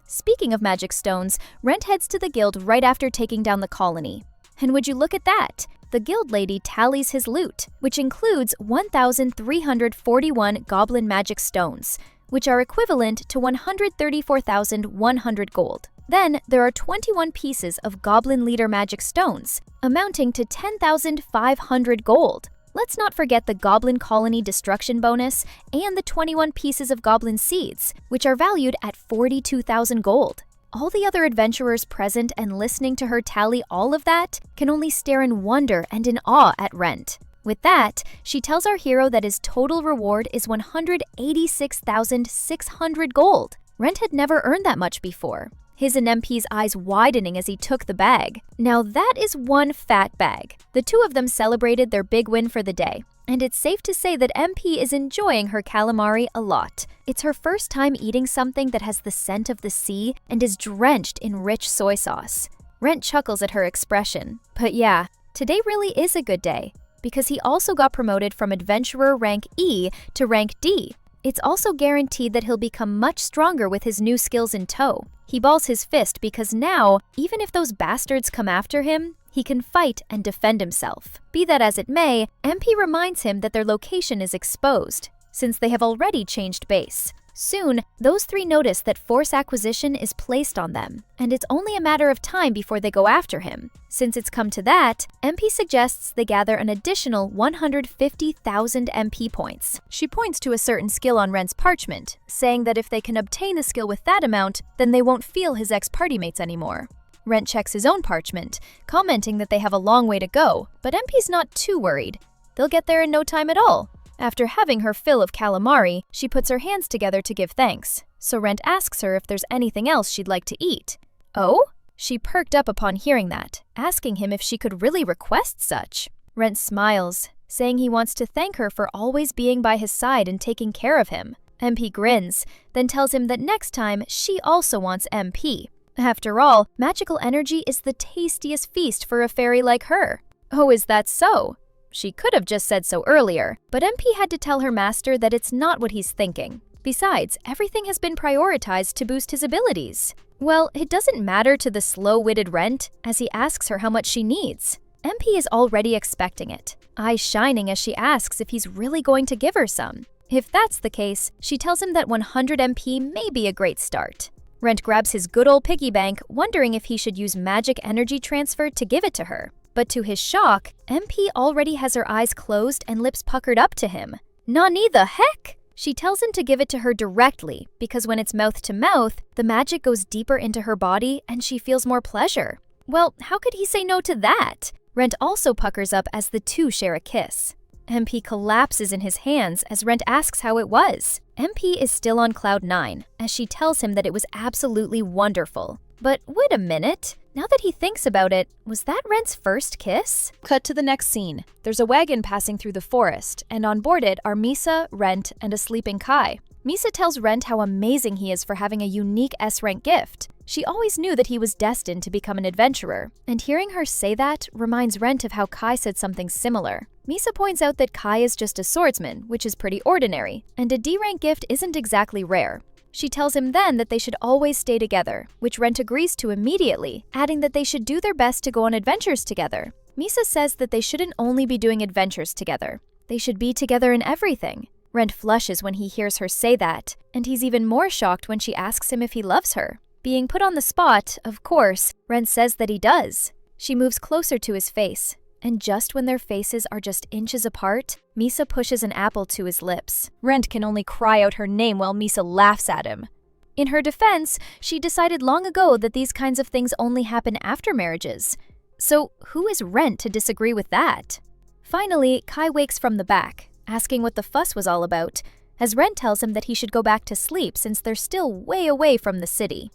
Speaking of magic stones, Rent heads to the guild right after taking down the colony. And would you look at that? The guild lady tallies his loot, which includes 1,341 goblin magic stones, which are equivalent to 134,100 gold. Then there are 21 pieces of goblin leader magic stones, amounting to 10,500 gold. Let's not forget the goblin colony destruction bonus and the 21 pieces of goblin seeds, which are valued at 42,000 gold. All the other adventurers present and listening to her tally all of that can only stare in wonder and in awe at Rent. With that, she tells our hero that his total reward is 186,600 gold. Rent had never earned that much before, his and MP's eyes widening as he took the bag. Now that is one fat bag. The two of them celebrated their big win for the day, and it's safe to say that MP is enjoying her calamari a lot. It's her first time eating something that has the scent of the sea and is drenched in rich soy sauce. Rent chuckles at her expression. But yeah, today really is a good day, because he also got promoted from Adventurer rank E to rank D. It's also guaranteed that he'll become much stronger with his new skills in tow. He balls his fist because now, even if those bastards come after him, he can fight and defend himself. Be that as it may, MP reminds him that their location is exposed, since they have already changed base. Soon, those three notice that force acquisition is placed on them, and it's only a matter of time before they go after him. Since it's come to that, MP suggests they gather an additional 150,000 MP points. She points to a certain skill on Rent's parchment, saying that if they can obtain the skill with that amount, then they won't feel his ex-party mates anymore. Rent checks his own parchment, commenting that they have a long way to go, but MP's not too worried. They'll get there in no time at all. After having her fill of calamari, she puts her hands together to give thanks, so Rent asks her if there's anything else she'd like to eat. Oh? She perked up upon hearing that, asking him if she could really request such. Rent smiles, saying he wants to thank her for always being by his side and taking care of him. MP grins, then tells him that next time she also wants MP. After all, magical energy is the tastiest feast for a fairy like her. Oh, is that so? She could have just said so earlier, but MP had to tell her master that it's not what he's thinking. Besides, everything has been prioritized to boost his abilities. Well, it doesn't matter to the slow-witted Rent, as he asks her how much she needs. MP is already expecting it, eyes shining as she asks if he's really going to give her some. If that's the case, she tells him that 100 MP may be a great start. Rent grabs his good old piggy bank, wondering if he should use magic energy transfer to give it to her. But to his shock, MP already has her eyes closed and lips puckered up to him. Nani the heck? She tells him to give it to her directly, because when it's mouth to mouth, the magic goes deeper into her body and she feels more pleasure. Well, how could he say no to that? Rent also puckers up as the two share a kiss. MP collapses in his hands as Rent asks how it was. MP is still on cloud 9, as she tells him that it was absolutely wonderful. But wait a minute, Now that he thinks about it, was that Rent's first kiss? Cut to the next scene. There's a wagon passing through the forest, and on board it are Misa, Rent, and a sleeping Kai. Misa tells Rent how amazing he is for having a unique S-rank gift. She always knew that he was destined to become an adventurer, and hearing her say that reminds Rent of how Kai said something similar. Misa points out that Kai is just a swordsman, which is pretty ordinary, and a D-rank gift isn't exactly rare. She tells him then that they should always stay together, which Rent agrees to immediately, adding that they should do their best to go on adventures together. Misa says that they shouldn't only be doing adventures together. They should be together in everything. Rent flushes when he hears her say that, and he's even more shocked when she asks him if he loves her. Being put on the spot, of course, Rent says that he does. She moves closer to his face, and just when their faces are just inches apart, Misa pushes an apple to his lips. Rent can only cry out her name while Misa laughs at him. In her defense, she decided long ago that these kinds of things only happen after marriages. So who is Rent to disagree with that? Finally, Kai wakes from the back, asking what the fuss was all about, as Rent tells him that he should go back to sleep since they're still way away from the city.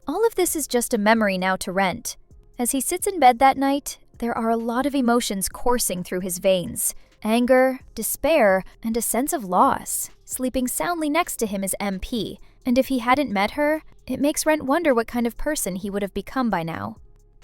All of this is just a memory now to Rent. As he sits in bed that night, there are a lot of emotions coursing through his veins. Anger, despair, and a sense of loss. Sleeping soundly next to him is MP, and if he hadn't met her, it makes Rent wonder what kind of person he would have become by now.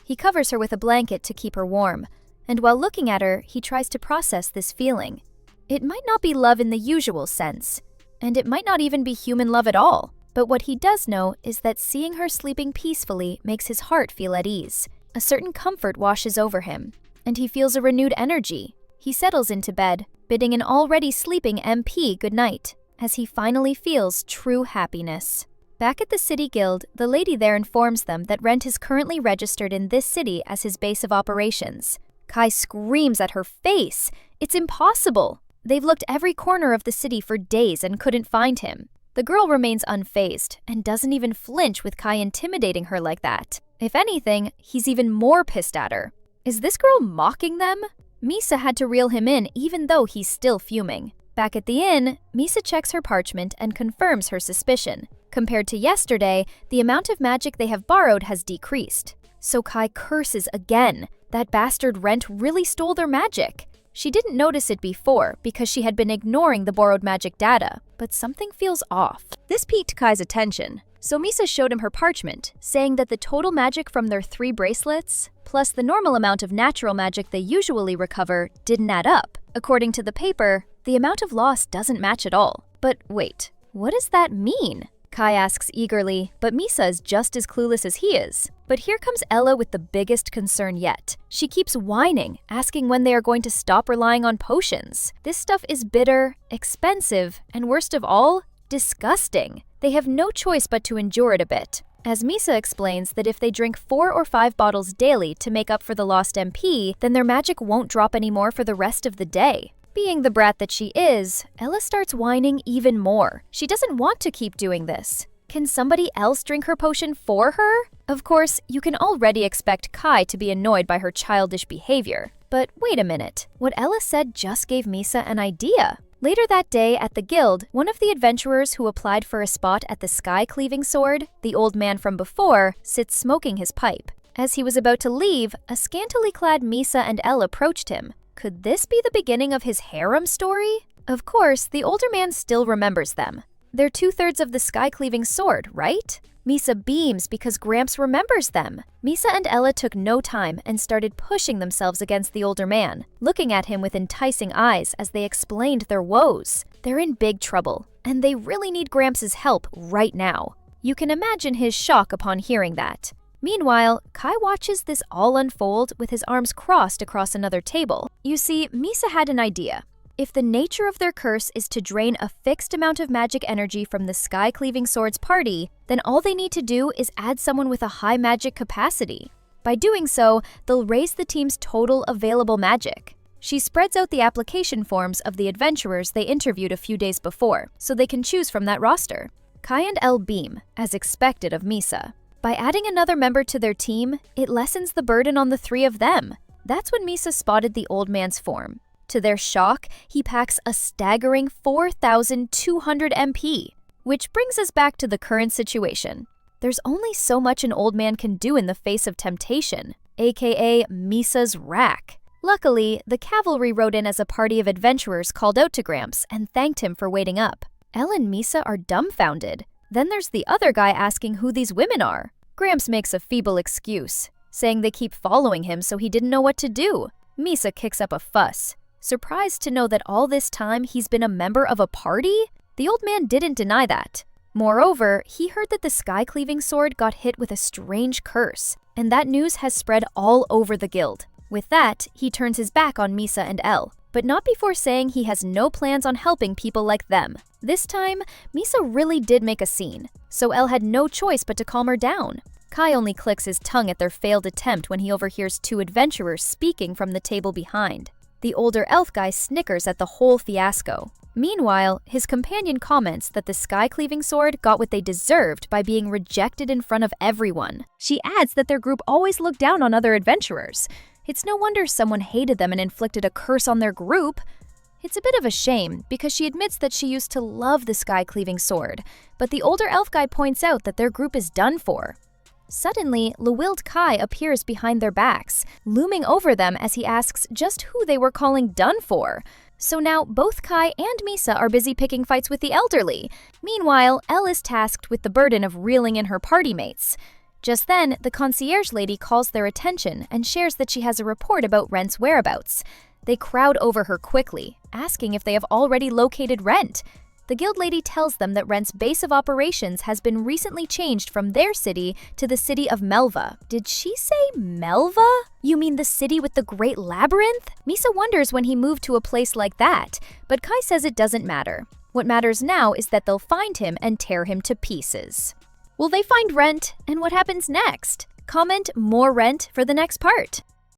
He covers her with a blanket to keep her warm, and while looking at her, he tries to process this feeling. It might not be love in the usual sense, and it might not even be human love at all, but what he does know is that seeing her sleeping peacefully makes his heart feel at ease. A certain comfort washes over him, and he feels a renewed energy. He settles into bed, bidding an already sleeping MP goodnight, as he finally feels true happiness. Back at the City Guild, the lady there informs them that Rent is currently registered in this city as his base of operations. Kai screams at her face. It's impossible! They've looked every corner of the city for days and couldn't find him. The girl remains unfazed and doesn't even flinch with Kai intimidating her like that. If anything, he's even more pissed at her. Is this girl mocking them? Misa had to reel him in even though he's still fuming. Back at the inn, Misa checks her parchment and confirms her suspicion. Compared to yesterday, the amount of magic they have borrowed has decreased. So Kai curses again. That bastard Rent really stole their magic. She didn't notice it before because she had been ignoring the borrowed magic data, but something feels off. This piqued Kai's attention, so Misa showed him her parchment, saying that the total magic from their 3 bracelets, plus the normal amount of natural magic they usually recover, didn't add up. According to the paper, the amount of loss doesn't match at all. But wait, what does that mean? Kai asks eagerly, but Misa is just as clueless as he is. But here comes Ella with the biggest concern yet. She keeps whining, asking when they are going to stop relying on potions. This stuff is bitter, expensive, and worst of all, disgusting. They have no choice but to endure it a bit. As Misa explains that if they drink 4 or 5 bottles daily to make up for the lost MP, then their magic won't drop anymore for the rest of the day. Being the brat that she is, Ella starts whining even more. She doesn't want to keep doing this. Can somebody else drink her potion for her? Of course, you can already expect Kai to be annoyed by her childish behavior. But wait a minute, what Ella said just gave Misa an idea. Later that day at the guild, one of the adventurers who applied for a spot at the sky-cleaving sword, the old man from before, sits smoking his pipe. As he was about to leave, a scantily clad Misa and Elle approached him. Could this be the beginning of his harem story? Of course, the older man still remembers them. They're 2/3 of the sky-cleaving sword, right? Misa beams because Gramps remembers them. Misa and Ella took no time and started pushing themselves against the older man, looking at him with enticing eyes as they explained their woes. They're in big trouble, and they really need Gramps' help right now. You can imagine his shock upon hearing that. Meanwhile, Kai watches this all unfold with his arms crossed across another table. You see, Misa had an idea. If the nature of their curse is to drain a fixed amount of magic energy from the sky-cleaving sword's party, then all they need to do is add someone with a high magic capacity. By doing so, they'll raise the team's total available magic. She spreads out the application forms of the adventurers they interviewed a few days before, so they can choose from that roster. Kai and Elle beam, as expected of Misa. By adding another member to their team, it lessens the burden on the 3 of them. That's when Misa spotted the old man's form. To their shock, he packs a staggering 4,200 MP, which brings us back to the current situation. There's only so much an old man can do in the face of temptation, aka Misa's rack. Luckily, the cavalry rode in as a party of adventurers called out to Gramps and thanked him for waiting up. Elle and Misa are dumbfounded. Then there's the other guy asking who these women are. Gramps makes a feeble excuse, saying they keep following him so he didn't know what to do. Misa kicks up a fuss, surprised to know that all this time he's been a member of a party? The old man didn't deny that. Moreover, he heard that the sky-cleaving sword got hit with a strange curse, and that news has spread all over the guild. With that, he turns his back on Misa and Elle, but not before saying he has no plans on helping people like them. This time, Misa really did make a scene, so Elle had no choice but to calm her down. Kai only clicks his tongue at their failed attempt when he overhears two adventurers speaking from the table behind. The older elf guy snickers at the whole fiasco. Meanwhile, his companion comments that the sky-cleaving sword got what they deserved by being rejected in front of everyone. She adds that their group always looked down on other adventurers. It's no wonder someone hated them and inflicted a curse on their group. It's a bit of a shame, because she admits that she used to love the sky-cleaving sword, but the older elf guy points out that their group is done for. Suddenly, Lewilled Kai appears behind their backs, looming over them as he asks just who they were calling done for. So now both Kai and Misa are busy picking fights with the elderly. Meanwhile, Elle is tasked with the burden of reeling in her party mates. Just then, the concierge lady calls their attention and shares that she has a report about Rent's whereabouts. They crowd over her quickly, asking if they have already located Rent. The guild lady tells them that Rent's base of operations has been recently changed from their city to the city of Melva. Did she say Melva? You mean the city with the great labyrinth? Misa wonders when he moved to a place like that, but Kai says it doesn't matter. What matters now is that they'll find him and tear him to pieces. Will they find Rent, and what happens next? Comment more Rent for the next part.